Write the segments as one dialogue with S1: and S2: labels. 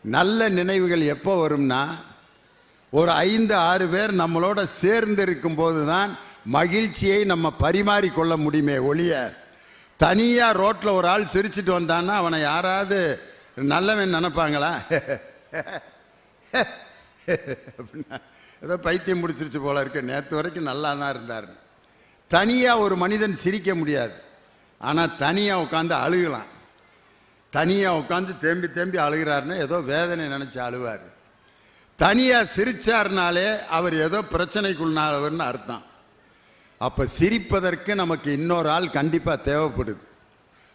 S1: நல்ல நினைவுகள் எப்போ வரும்னா, ஒரு 5-6 பேர் நம்மளோட சேர்ந்து இருக்கும்போது தான் மகிழ்ச்சியை நம்ம பரிமாறிக்கொள்ள முடியுமே ஒழிய, தனியாக ரோட்டில் ஒரு ஆள் சிரிச்சிட்டு வந்தான்னா அவனை யாராவது நல்லவன் நினைப்பாங்களா? அப்படின்னா ஏதோ பைத்தியம் முடிச்சிருச்சு போல இருக்கு, நேற்று வரைக்கும் நல்லா தான் இருந்தார். தனியாக ஒரு மனிதன் சிரிக்க முடியாது, ஆனால் தனியாக உட்காந்து அழுகலாம். தனியாக உட்காந்து தேம்பி தேம்பி அழுகிறாருன்னா ஏதோ வேதனை நினச்சி அழுவார். தனியாக சிரிச்சார்னாலே அவர் ஏதோ பிரச்சனைக்குள்ளானவர்னு அர்த்தம். அப்போ சிரிப்பதற்கு நமக்கு இன்னொரு ஆள் கண்டிப்பாக தேவைப்படுது.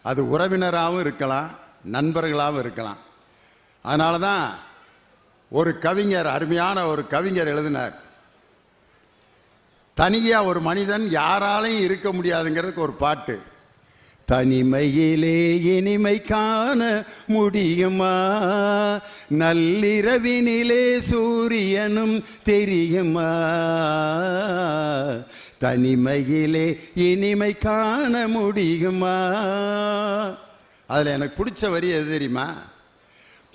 S1: அது உறவினராகவும் இருக்கலாம், நண்பர்களாகவும் இருக்கலாம். அதனால தான் ஒரு கவிஞர், அருமையான ஒரு கவிஞர் எழுதினார், தனியாக ஒரு மனிதன் யாராலையும் இருக்க முடியாதுங்கிறதுக்கு ஒரு பாட்டு. தனிமையிலே இனிமை காண முடியுமா, நள்ளிரவினிலே சூரியனும் தெரியுமா, தனிமையிலே இனிமை காண முடியுமா. அதில் எனக்கு பிடிச்ச வரி எது தெரியுமா?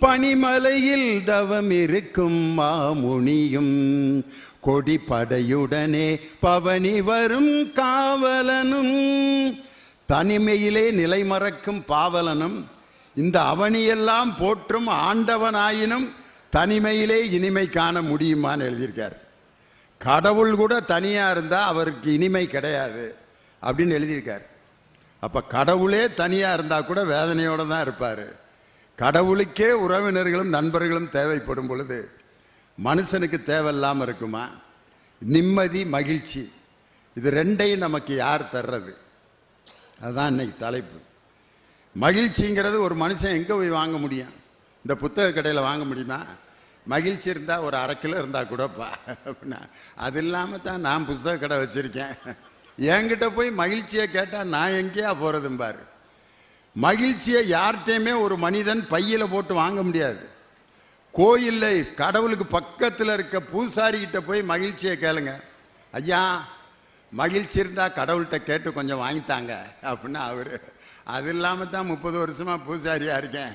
S1: பனிமலையில் தவம் இருக்கும் மாமுனியும் கொடிப்படையுடனே பவனி வரும் காவலனும், தனிமையிலே நிலை மறக்கும் பாவலனும் இந்த அவனியெல்லாம் போற்றும் ஆண்டவனாயினும் தனிமையிலே இனிமை காண முடியுமான்னு எழுதியிருக்கார். கடவுள் கூட தனியாக இருந்தால் அவருக்கு இனிமை கிடையாது அப்படின்னு எழுதியிருக்கார். அப்போ கடவுளே தனியாக இருந்தால் கூட வேதனையோடு தான் இருப்பார். கடவுளுக்கே உறவினர்களும் நண்பர்களும் தேவைப்படும் பொழுது மனுஷனுக்கு தேவையில்லாமல் இருக்குமா? நிம்மதி, மகிழ்ச்சி, இது ரெண்டையும் நமக்கு யார் தர்றது? அதுதான் இன்னைக்கு தலைப்பு. மகிழ்ச்சிங்கிறது ஒரு மனுஷன் எங்கே போய் வாங்க முடியும்? இந்த புத்தக கடையில் வாங்க முடியுமா? மகிழ்ச்சி இருந்தால் ஒரு 1/2 கிலோ இருந்தால் கூடப்பா அப்படின்னா, அது இல்லாமல் தான் நான் புத்தக கடை வச்சுருக்கேன். என்கிட்ட போய் மகிழ்ச்சியை கேட்டால் நான் எங்கேயா போகிறதும்பார். மகிழ்ச்சியை யார்கிட்டையுமே ஒரு மனிதன் பையில் போட்டு வாங்க முடியாது. கோயிலில் கடவுளுக்கு பக்கத்தில் இருக்க பூசாரிக்கிட்ட போய் மகிழ்ச்சியை கேளுங்க, ஐயா மகிழ்ச்சி இருந்தால் கடவுள்கிட்ட கேட்டு கொஞ்சம் வாங்கித்தாங்க அப்படின்னா அவர், அது இல்லாமல் தான் 30 வருஷமாக பூசாரியாக இருக்கேன்,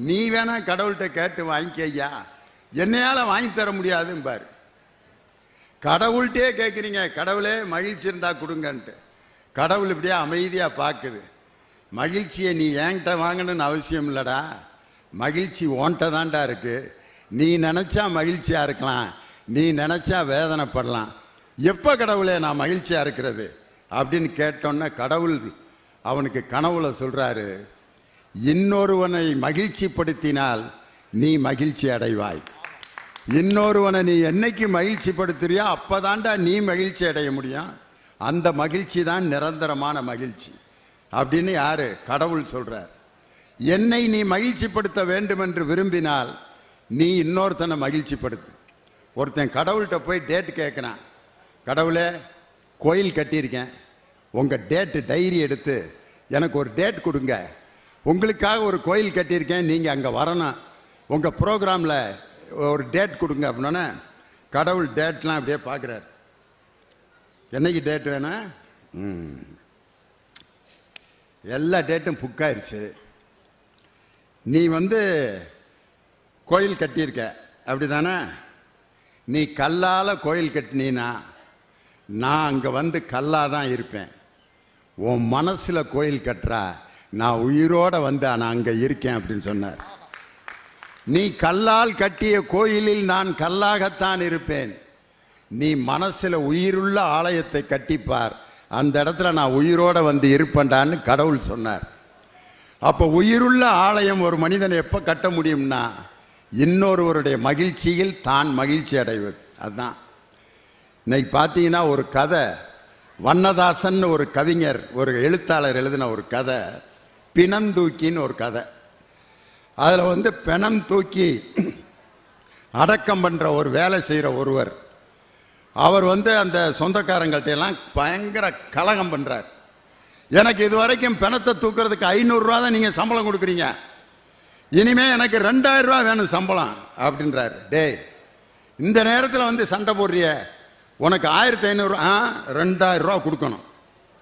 S1: நீ வேணா கடவுள்கிட்ட கேட்டு வாங்கிக்க ஐயா, என்னையால் வாங்கி தர முடியாதும்பார். கடவுள்கிட்டே கேட்குறீங்க, கடவுளே மகிழ்ச்சி இருந்தால் கொடுங்கன்ட்டு. கடவுள் இப்படியே அமைதியாக பார்க்குது. மகிழ்ச்சியை நீ என்கிட்ட வாங்கணும்னு அவசியம் இல்லைடா, மகிழ்ச்சி ஓன்ட்ட தான்டா இருக்குது. நீ நினச்சா மகிழ்ச்சியாக இருக்கலாம், நீ நினச்சா வேதனைப்படலாம். எப்போ கடவுளே நான் மகிழ்ச்சியாக இருக்கிறது அப்படின்னு கேட்டோன்னே கடவுள் அவனுக்கு கனவுல சொல்கிறாரு, இன்னொருவனை மகிழ்ச்சிப்படுத்தினால் நீ மகிழ்ச்சி அடைவாய். இன்னொருவனை நீ என்னைக்கு மகிழ்ச்சிப்படுத்துறியோ அப்போ தாண்டா நீ மகிழ்ச்சி அடைய முடியும். அந்த மகிழ்ச்சி தான் நிரந்தரமான மகிழ்ச்சி அப்படின்னு யார்? கடவுள் சொல்கிறார். என்னை நீ மகிழ்ச்சிப்படுத்த வேண்டும் என்று விரும்பினால் நீ இன்னொருத்தனை மகிழ்ச்சிப்படுத்து. ஒருத்தன் கடவுள்கிட்ட போய் டேட் கேட்குறான், கடவுளே கோயில் கட்டியிருக்கேன், உங்கள் டேட்டு டைரி எடுத்து எனக்கு ஒரு டேட் கொடுங்க, உங்களுக்காக ஒரு கோயில் கட்டியிருக்கேன், நீங்கள் அங்கே வரணும், உங்கள் ப்ரோக்ராமில் ஒரு டேட் கொடுங்க அப்படின்னோன்னே கடவுள் டேட்லாம் அப்படியே பார்க்குறார். என்னைக்கு டேட் வேணும்? எல்லா டேட்டும் புக்காயிருச்சு. நீ கோயில் கட்டியிருக்க அப்படி தானே? நீ கல்லால் கோயில் கட்டினீன்னா நான் அங்கே கல்லாக தான் இருப்பேன். உன் மனசில் கோயில் கட்டுறா, நான் உயிரோடு நான் அங்கே இருக்கேன் அப்படின்னு சொன்னார். நீ கல்லால் கட்டிய கோயிலில் நான் கல்லாகத்தான் இருப்பேன். நீ மனசில் உயிருள்ள ஆலயத்தை கட்டிப்பார், அந்த இடத்துல நான் உயிரோடு இருப்பேன்டான்னு கடவுள் சொன்னார். அப்போ உயிருள்ள ஆலயம் ஒரு மனிதனை எப்போ கட்ட முடியும்னா இன்னொருவருடைய மகிழ்ச்சியில் தான் மகிழ்ச்சி அடைவது. அதுதான் இன்னைக்கு பார்த்தீங்கன்னா ஒரு கதை, வண்ணதாசன் ஒரு கவிஞர், ஒரு எழுத்தாளர் எழுதின ஒரு கதை, பிணந்தூக்கின்னு ஒரு கதை. அதில் பிணம் தூக்கி அடக்கம் பண்ணுற ஒரு வேலை செய்கிற ஒருவர், அவர் அந்த சொந்தக்காரங்கள்ட்ட எல்லாம் பயங்கர கலகம் பண்ணுறார். எனக்கு இது வரைக்கும் பிணத்தை தூக்குறதுக்கு 500 ரூபா தான் நீங்கள் சம்பளம் கொடுக்குறீங்க, இனிமேல் எனக்கு 2000 ரூபா வேணும் சம்பளம் அப்படின்றார். டேய், இந்த நேரத்தில் சண்டை போடுறிய, உனக்கு 1500, 2000 ரூபா கொடுக்கணும்,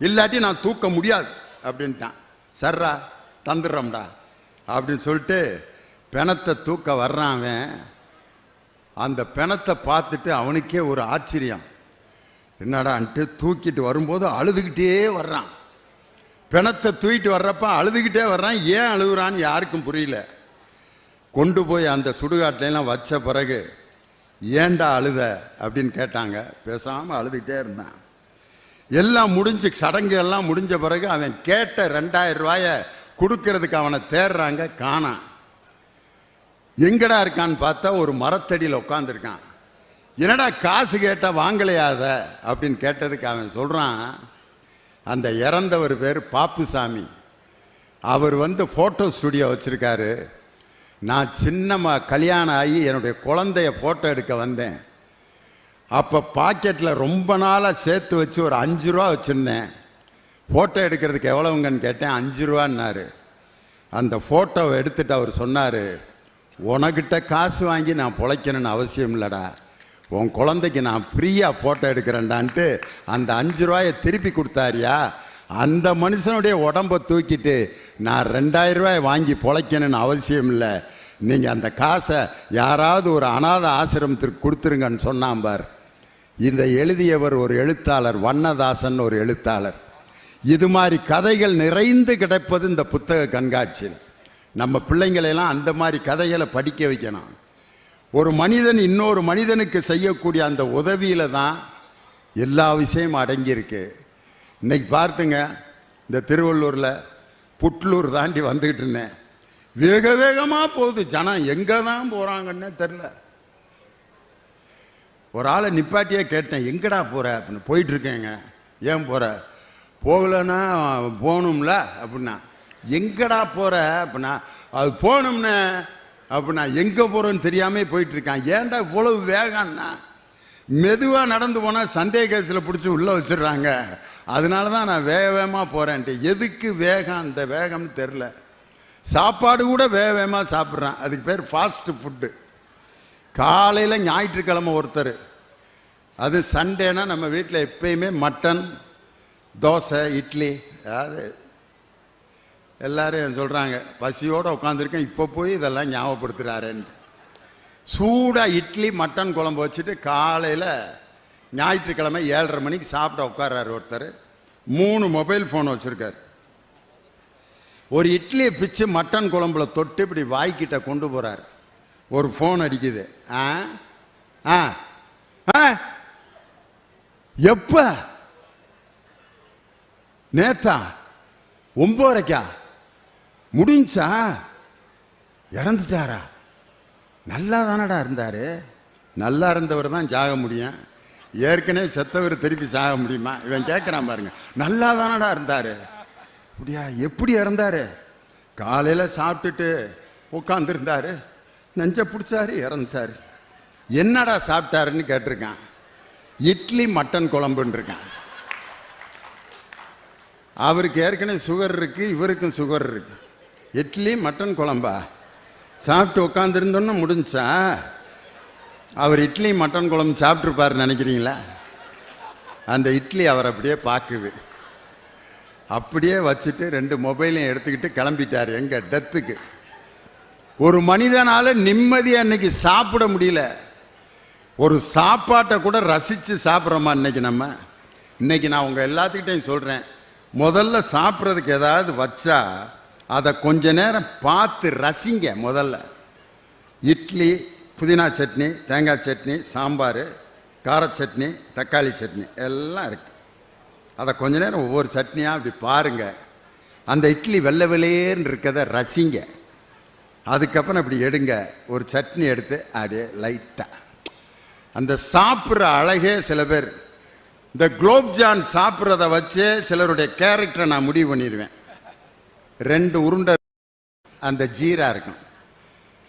S1: இல்லாட்டி நான் தூக்க முடியாது அப்படின்ட்டான். சர்ரா தந்துடுறோம்டா அப்படின்னு சொல்லிட்டு பிணத்தை தூக்க வர்றான் அவன். அந்த பிணத்தை பார்த்துட்டு அவனுக்கே ஒரு ஆச்சரியம், என்னடான்ட்டு தூக்கிட்டு வரும்போது அழுதுகிட்டே வர்றான். பிணத்தை தூக்கிட்டு வர்றப்ப அழுதுகிட்டே வர்றான். ஏன் அழுகுறான்னு யாருக்கும் புரியல. கொண்டு போய் அந்த சுடுகாட்டிலாம் வச்ச பிறகு ஏண்டா அழுத அப்படின்னு கேட்டாங்க. பேசாமல் அழுதுகிட்டே இருந்தான். எல்லாம் முடிஞ்சு சடங்கு எல்லாம் முடிஞ்ச பிறகு அவன் கேட்ட 2000 ரூபாய கொடுக்கறதுக்கு அவனை தேடுறாங்க, காணான். எங்கடா இருக்கான்னு பார்த்தா ஒரு மரத்தடியில் உட்காந்துருக்கான். என்னடா காசு கேட்டால் வாங்கலையாத அப்படின்னு கேட்டதுக்கு அவன் சொல்கிறான், அந்த இறந்தவர் பேர் பாப்புசாமி. அவர் ஃபோட்டோ ஸ்டுடியோ வச்சுருக்காரு. நான் சின்னம்மா கல்யாணம் ஆகி என்னுடைய குழந்தைய ஃபோட்டோ எடுக்க வந்தேன். அப்போ பாக்கெட்டில் ரொம்ப நாளாக சேர்த்து வச்சு ஒரு 5 ரூபா வச்சுருந்தேன். ஃபோட்டோ எடுக்கிறதுக்கு எவ்வளவுங்கன்னு கேட்டேன். 5 ரூபான்னாரு. அந்த ஃபோட்டோவை எடுத்துகிட்டு அவர் சொன்னார், உனக்கிட்ட காசு வாங்கி நான் பொழைக்கணும்னு அவசியம் இல்லைடா, உன் குழந்தைக்கு நான் ஃப்ரீயாக ஃபோட்டோ எடுக்கிறேன்டான்ட்டு அந்த 5 ரூபாயை திருப்பி கொடுத்தாரியா. அந்த மனுஷனுடைய உடம்பை தூக்கிட்டு நான் 2000 ரூபாய் வாங்கி பொழைக்கணும்னு அவசியம் இல்லை, நீங்கள் அந்த காசை யாராவது ஒரு அநாத ஆசிரமத்திற்கு கொடுத்துருங்கன்னு சொன்னான் பார். இந்த எழுதியவர் ஒரு எழுத்தாளர், வண்ணதாசன் ஒரு எழுத்தாளர். இது மாதிரி கதைகள் நிறைந்து கிடைப்பது இந்த புத்தக கண்காட்சியில். நம்ம பிள்ளைங்களெல்லாம் அந்த மாதிரி கதைகளை படிக்க வைக்கணும். ஒரு மனிதன் இன்னொரு மனிதனுக்கு செய்யக்கூடிய அந்த உதவியில் தான் எல்லா விஷயமும் அடங்கியிருக்கு. இன்னைக்கு பார்த்துங்க, இந்த திருவள்ளூரில் புட்லூர் தாண்டி வந்துக்கிட்டு இருந்தேன். வேக வேகமாக போகுது ஜனம், எங்கே தான் போகிறாங்கன்னே தெரில. ஒரு ஆளை நிப்பாட்டியே கேட்டேன், எங்கடா போகிற அப்படின்னு. போயிட்டுருக்கேங்க. ஏன் போகிற? போகலன்னா போகணும்ல அப்படின்னா. எங்கடா போகிற அப்படின்னா, அது போகணும்னு அப்படின்னா. எங்கே போகிறோன்னு தெரியாமல் போயிட்டுருக்கான். ஏன்டா இவ்வளவு வேகம்னா, மெதுவாக நடந்து போனால் சந்தேக கேஸில் பிடிச்சி உள்ளே வச்சிடுறாங்க, அதனால தான் நான் வேக வேகமாக போகிறேன்ட்டு. எதுக்கு வேகம்? அந்த வேகம்னு தெரில. சாப்பாடு கூட வேக வேகமாக சாப்பிட்றான், அதுக்கு பேர் ஃபாஸ்ட்டு ஃபுட்டு. காலையில் ஞாயிற்றுக்கிழமை ஒருத்தர், அது சண்டேனா நம்ம வீட்டில் எப்பயுமே மட்டன், தோசை, இட்லி. அதாவது எல்லோரும் சொல்கிறாங்க, பசியோடு உட்காந்துருக்கேன், இப்போ போய் இதெல்லாம் ஞாபகப்படுத்துகிறாருன்ட்டு. சூடாக இட்லி மட்டன் குழம்பு வச்சுட்டு காலையில் ஞாயிற்றுக்கிழமை 7:30 மணிக்கு சாப்பிட உட்கார்றாரு ஒருத்தர். 3 மொபைல் ஃபோன் வச்சுருக்கார். ஒரு இட்லியை பிச்சு மட்டன் குழம்புல தொட்டு இப்படி வாய்க்கிட்ட கொண்டு போகிறார். ஒரு ஃபோன் அடிக்குது. எப்ப? நேத்தா 9:30 முடிஞ்சா? இறந்துட்டாரா? நல்லா தானடா இருந்தார். நல்லா இருந்தவர் தான் சாக முடியும், ஏற்கனவே செத்தவர் திருப்பி சாக முடியுமா? இவன் கேட்குறான் பாருங்க, நல்லா தானடா இருந்தார். அப்படியா? எப்படி இறந்தார்? காலையில் சாப்பிட்டுட்டு உட்காந்துருந்தார், நெஞ்ச பிடிச்சாரு, இறந்துட்டார். என்னடா சாப்பிட்டாருன்னு கேட்டிருக்கான். இட்லி மட்டன் குழம்புன்னு இருக்கான். அவருக்கு ஏற்கனவே சுகர் இருக்குது, இவருக்கும் சுகர் இருக்குது. இட்லி மட்டன் குழம்பா சாப்பிட்டு உட்காந்துருந்தோன்னு முடிஞ்சா? அவர் இட்லி மட்டன் குழம்பு சாப்பிட்ருப்பாருன்னு நினைக்கிறீங்களா? அந்த இட்லி அவர் அப்படியே பார்க்குது. அப்படியே வச்சுட்டு 2 மொபைலையும் எடுத்துக்கிட்டு கிளம்பிட்டார் எங்க டெத்துக்கு. ஒரு மனிதனால் நிம்மதியாக இன்னைக்கு சாப்பிட முடியல. ஒரு சாப்பாட்டை கூட ரசித்து சாப்பிட்றோமா இன்னைக்கு நம்ம? இன்னைக்கு நான் உங்கள் எல்லாத்துக்கிட்டையும் சொல்கிறேன், முதல்ல சாப்பிட்றதுக்கு ஏதாவது வச்சா அதை கொஞ்ச நேரம் பார்த்து ரசிங்க. முதல்ல இட்லி, புதினா சட்னி, தேங்காய் சட்னி, சாம்பார், கார சட்னி, தக்காளி சட்னி எல்லாம் இருக்குது. அதை கொஞ்ச நேரம் ஒவ்வொரு சட்னியாக அப்படி பாருங்கள். அந்த இட்லி வெள்ளை வெளியேன்னு இருக்கிறத ரசிங்க. அதுக்கப்புறம் அப்படி எடுங்க, ஒரு சட்னி எடுத்து அப்படியே லைட்டாக அந்த சாப்பிட்ற அழகே. சில பேர் இந்த குலோப்ஜான் சாப்பிட்றத வச்சே சிலருடைய கேரக்டரை நான் முடிவு பண்ணிடுவேன். 2 உருண்டை அந்த ஜீரா இருக்கும்.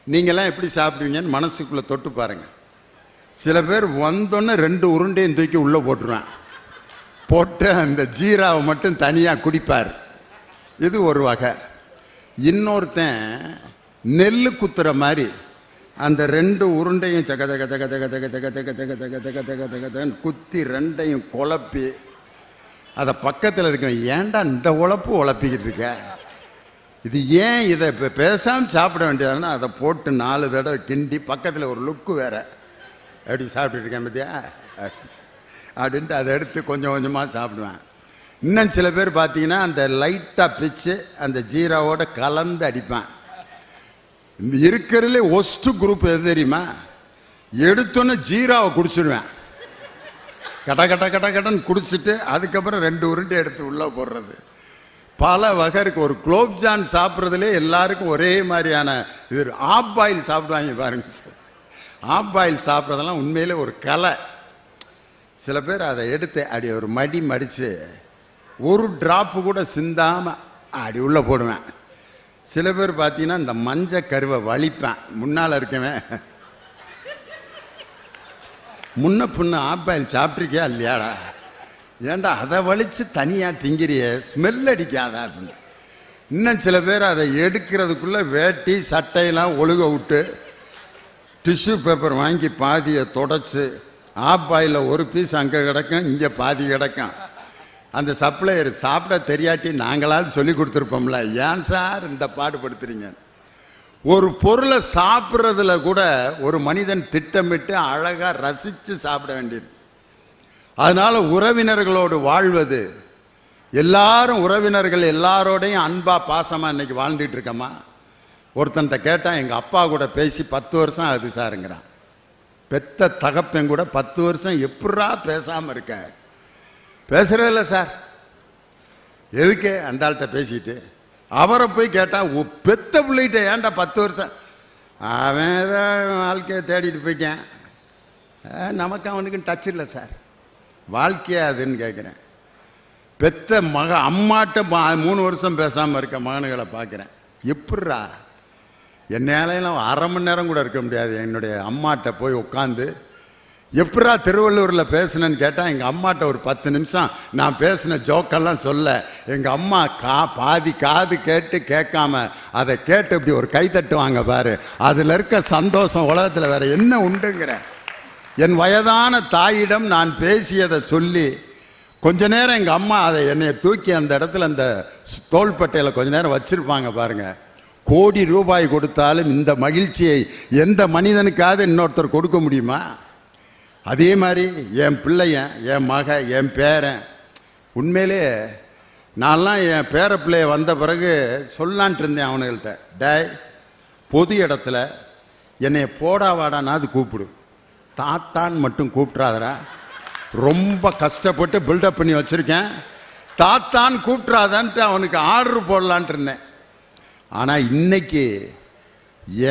S1: நீங்கள்லாம் எப்படி சாப்பிடுவீங்கன்னு மனசுக்குள்ளே தொட்டு பாருங்கள். சில பேர் வந்தோன்னே 2 உருண்டையும் தூக்கி உள்ளே போட்டுருவேன், போட்டு அந்த ஜீராவை மட்டும் தனியாக குடிப்பார். இது ஒரு வகை. இன்னொருத்தன் நெல் குத்துற மாதிரி அந்த 2 உருண்டையும் சக தக தக தக தக தக தக தக தக தக தக தக தகன்னு குத்தி 2ஐயும் குழப்பி அதை பக்கத்தில் இருக்கேன், ஏன்டா இந்த உழப்பு உழப்பிக்கிட்டு இருக்க இது ஏன் இதை இப்போ பேசாமல் சாப்பிட வேண்டியதுன்னா அதை போட்டு 4 தடவை கிண்டி பக்கத்தில் ஒரு லுக்கு வேற எப்படி சாப்பிட்டுருக்கேன் பார்த்தியா அப்படின்ட்டு அதை எடுத்து கொஞ்சம் கொஞ்சமாக சாப்பிடுவேன். இன்னும் சில பேர் பார்த்தீங்கன்னா அந்த லைட்டாக பிச்சு அந்த ஜீராவோட கலந்து அடிப்பேன். இந்த இருக்கிறதுலே ஒஸ்ட்டு குரூப் எது தெரியுமா? எடுத்தோன்னே ஜீராவை குடிச்சிடுவேன். கட்டன்னு குடிச்சிட்டு அதுக்கப்புறம் 2 உருண்டை எடுத்து உள்ளே போடுறது. பல வகை இருக்குது. ஒரு குலோப்ஜான் சாப்பிட்றதுலே எல்லாருக்கும் ஒரே மாதிரியான இது. ஆஃப் பாயில் சாப்பிடுவாங்க பாருங்க சார். ஆஃப் பாயில் சாப்பிட்றதெல்லாம் உண்மையிலே ஒரு கலை. சில பேர் அதை எடுத்து அப்படி ஒரு மடித்து ஒரு ட்ராப்பு கூட சிந்தாமல் அப்படி உள்ளே போடுவேன். சில பேர் பார்த்தீங்கன்னா இந்த மஞ்சள் கருவை வலிப்பேன். முன்னால் இருக்கவேன் முன்ன பின்ன ஆஃப் பாயில் சாப்பிட்ருக்கியா இல்லையாடா, ஏன்டா அதை வலித்து தனியாக திங்கிறிய, ஸ்மெல் அடிக்காதா அப்படின்னு. இன்னும் சில பேர் அதை எடுக்கிறதுக்குள்ளே வேட்டி சட்டையெல்லாம் ஒழுக விட்டு டிஷ்யூ பேப்பர் வாங்கி பாதியை தொடச்சி ஆஃப் பாயில் ஒரு பீஸ் அங்கே கிடக்கும், இங்கே பாதி கிடக்கும். அந்த சப்ளையர் சாப்பிட தெரியாட்டி நாங்களாவது சொல்லி கொடுத்துருப்போம்ல, ஏன் சார் இந்த பாடுபடுத்துறீங்க. ஒரு பொருளை சாப்பிட்றதுல கூட ஒரு மனிதன் திட்டமிட்டு அழகாக ரசித்து சாப்பிட வேண்டியது. அதனால் உறவினர்களோடு வாழ்வது, எல்லாரும் உறவினர்கள் எல்லாரோடையும் அன்பாக பாசமாக இன்றைக்கி வாழ்ந்துட்டு இருக்கம்மா. ஒருத்தன்ட்ட கேட்டால் எங்கள் அப்பா கூட பேசி 10 வருஷம் ஆகுது சாருங்கிறான். பெத்த தகப்பன் கூட 10 வருஷம் எப்படா பேசாமல் இருக்க? பேசுகிறதில்ல சார். எதுக்கு அந்த ஆள்கிட்ட பேசிட்டு? அவரை போய் கேட்டால் பெத்த பிள்ளைகிட்ட ஏன்டா 10 வருஷம்? அவன் ஏதாவது வாழ்க்கையை தேடிட்டு போயிட்டேன், நமக்கு அவனுக்கு டச் இல்லை சார். வாழ்க்கையா அதுன்னு கேட்குறேன். பெத்த அம்மாட்ட 3 வருஷம் பேசாமல் இருக்க மகனுகளை பார்க்குறேன். எப்பட்றா? என்னாலையெல்லாம் 1/2 மணி நேரம் கூட இருக்க முடியாது என்னுடைய அம்மாட்ட போய் உட்காந்து. எப்படா திருவள்ளூரில் பேசுனேன்னு கேட்டால் எங்கள் அம்மாட்ட ஒரு 10 நிமிஷம் நான் பேசின ஜோக்கெல்லாம் சொல்ல, எங்கள் அம்மா பாதி காது கேட்டு கேட்காம அதை கேட்டு இப்படி ஒரு கை தட்டுவாங்க பாரு, அதில் இருக்க சந்தோஷம் உலகத்தில் வேறு என்ன உண்டுங்கிறேன். என் வயதான தாயிடம் நான் பேசியதை சொல்லி கொஞ்ச நேரம் எங்கள் அம்மா அதை என்னை தூக்கி அந்த இடத்துல அந்த தோள்பட்டையில் கொஞ்ச நேரம் வச்சுருப்பாங்க பாருங்கள். கோடி ரூபாய் கொடுத்தாலும் இந்த மகிழ்ச்சியை எந்த மனிதனுக்காவது இன்னொருத்தர் கொடுக்க முடியுமா? அதே மாதிரி என் பிள்ளையன், என் மக, என் பேரன், உண்மையிலே நான்லாம் என் பேர பிள்ளைய வந்த பிறகு சொல்லான்ட்டு இருந்தேன் அவனுங்கள்ட்ட, டேய் பொது இடத்துல என்னை போடா வாடானாது கூப்பிடு, தாத்தான் மட்டும் கூப்பிட்றாதரா, ரொம்ப கஷ்டப்பட்டு பில்டப் பண்ணி வச்சுருக்கேன், தாத்தான் கூப்பிட்றாதான்ட்டு அவனுக்கு ஆர்டர் போடலான்ட்டு இருந்தேன். ஆனால் இன்னைக்கு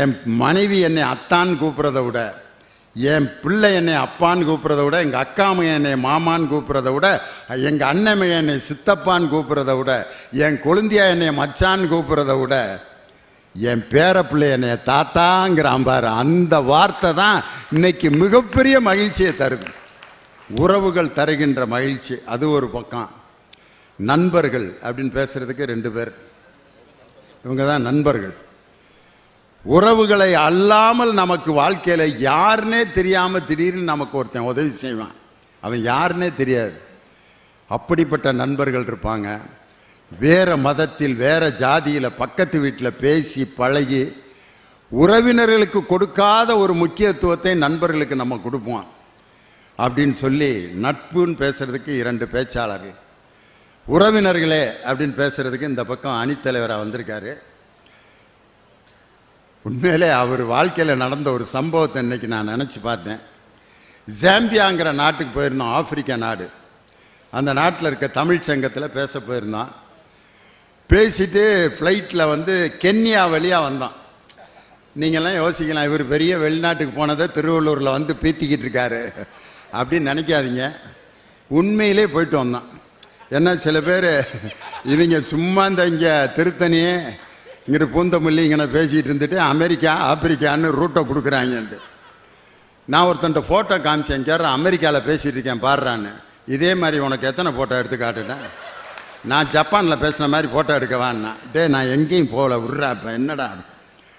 S1: என் மனைவி என்னை அத்தான் கூப்பிட்றத விட, என் பிள்ளை என்னை அப்பான்னு கூப்பிட்றத விட, எங்கள் அக்காமையை என்னை மாமான்னு கூப்பிட்றத விட, எங்கள் அண்ணமையை என்னை சித்தப்பான்னு கூப்பிட்றத விட, என் கொழுந்தியா என்னை மச்சான்னு கூப்பிட்றத விட, என் பேர பிள்ளை என்னை தாத்தாங்கிறான் பாரு, அந்த வார்த்தை தான் இன்னைக்கு மிகப்பெரிய மகிழ்ச்சியை தருது. உறவுகள் தருகின்ற மகிழ்ச்சி அது ஒரு பக்கம். நண்பர்கள் அப்படின்னு பேசுகிறதுக்கு 2 பேர், இவங்க தான் நண்பர்கள். உறவுகளை அல்லாமல் நமக்கு வாழ்க்கையில் யாருன்னே தெரியாமல் திடீர்னு நமக்கு ஒருத்தன் உதவி செய்வான், அவன் யாருன்னே தெரியாது. அப்படிப்பட்ட நண்பர்கள் இருப்பாங்க. வேறு மதத்தில் வேறு ஜாதியில் பக்கத்து வீட்டில் பேசி பழகி உறவினர்களுக்கு கொடுக்காத ஒரு முக்கியத்துவத்தை நண்பர்களுக்கு நம்ம கொடுப்போம் அப்படின்னு சொல்லி நட்புன்னு பேசுகிறதுக்கு 2 பேச்சாளர்கள். உறவினர்களே அப்படின்னு பேசுகிறதுக்கு இந்த பக்கம் அணித்தலைவராக வந்திருக்காரு. உண்மையிலே அவர் வாழ்க்கையில் நடந்த ஒரு சம்பவத்தை இன்றைக்கி நான் நினச்சி பார்த்தேன். ஜாம்பியாங்கிற நாட்டுக்கு போயிருந்தோம், ஆப்பிரிக்கா நாடு. அந்த நாட்டில் இருக்க தமிழ் சங்கத்தில் பேச போயிருந்தோம். பேசிட்டு ஃப்ளைட்டில் கென்யா வழியாக வந்தோம். நீங்கள்லாம் யோசிக்கலாம், இவர் பெரிய வெளிநாட்டுக்கு போனதை திருவள்ளூரில் பீத்திக்கிட்டு இருக்காரு அப்படின்னு நினைக்காதீங்க. உண்மையிலே போயிட்டு வந்தோம். ஏன்னா சில பேர் இவங்க சும்மா இங்கே திருத்தணியே இங்கிட்ட பூந்தமல்லி இங்கே பேசிகிட்டு இருந்துட்டு அமெரிக்கா ஆப்பிரிக்கான்னு ரூட்டை கொடுக்குறாங்கன்ட்டு. நான் ஒருத்தன்ட்ட ஃபோட்டோ காமிச்சேன், கேட்குற அமெரிக்காவில் பேசிகிட்டு இருக்கேன் பாடுறான்னு. இதே மாதிரி உனக்கு எத்தனை ஃபோட்டோ எடுத்து காட்டுட்டேன்? நான் ஜப்பானில் பேசுன மாதிரி ஃபோட்டோ எடுக்கவான்னா. நான் எங்கேயும் போகல, விட்றா இப்போ என்னடா,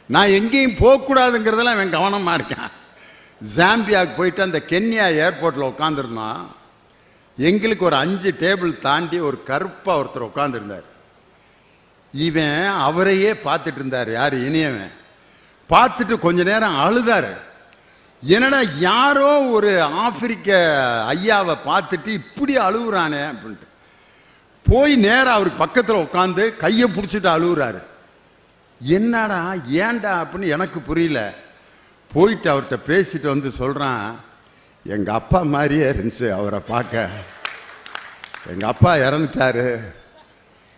S1: நான் எங்கேயும் போகக்கூடாதுங்கிறதெல்லாம் அவன் கவனமாக இருக்கான். ஜாம்பியாவுக்கு போயிட்டு அந்த கென்யா ஏர்போர்ட்டில் உட்காந்துருந்தோம். எங்களுக்கு ஒரு 5 டேபிள் தாண்டி ஒரு கருப்பாக ஒருத்தர் உட்காந்துருந்தார். இவன் அவரையே பார்த்துட்டு இருந்தார். யார்? இனியவன். பார்த்துட்டு கொஞ்ச நேரம் அழுதாரு. என்னடா யாரோ ஒரு ஆப்பிரிக்க ஐயாவை பார்த்துட்டு இப்படி அழுகுறானே அப்படின்ட்டு போய் நேராக அவர் பக்கத்தில் உட்காந்து கையை பிடிச்சிட்டு அழுகுறாரு. என்னடா ஏன்டா அப்படின்னு எனக்கு புரியல. போயிட்டு அவர்கிட்ட பேசிட்டு வந்து சொல்கிறான், எங்கள் அப்பா மாதிரியே இருந்துச்சு அவரை பார்க்க. எங்கள் அப்பா இறந்துட்டாரு,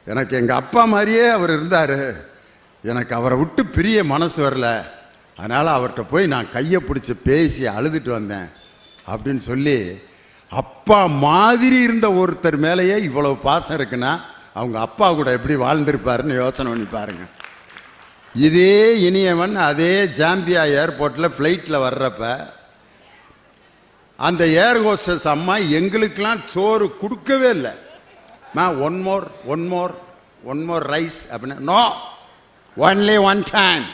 S1: எனக்கு எங்கள் அப்பா மாதிரியே அவர் இருந்தார், எனக்கு அவரை விட்டு பிரிய மனசு வரல, அதனால் அவர்கிட்ட போய் நான் கையை பிடிச்சி பேசி அழுதுட்டு வந்தேன் அப்படின்னு சொல்லி, அப்பா மாதிரி இருந்த ஒருத்தர் மேலேயே இவ்வளவு பாசம் இருக்குன்னா அவங்க அப்பா கூட எப்படி வாழ்ந்திருப்பாருன்னு யோசனை பண்ணி பாருங்க. இதே இனியவன் அதே ஜாம்பியா ஏர்போர்ட்டில் ஃப்ளைட்டில் வர்றப்ப அந்த ஏர் ஹோஸ்டஸ் அம்மா எங்களுக்கெல்லாம் சோறு கொடுக்கவே இல்லை. ஒன் மோர் ரைஸ் அப்படின்னா, no, only one time,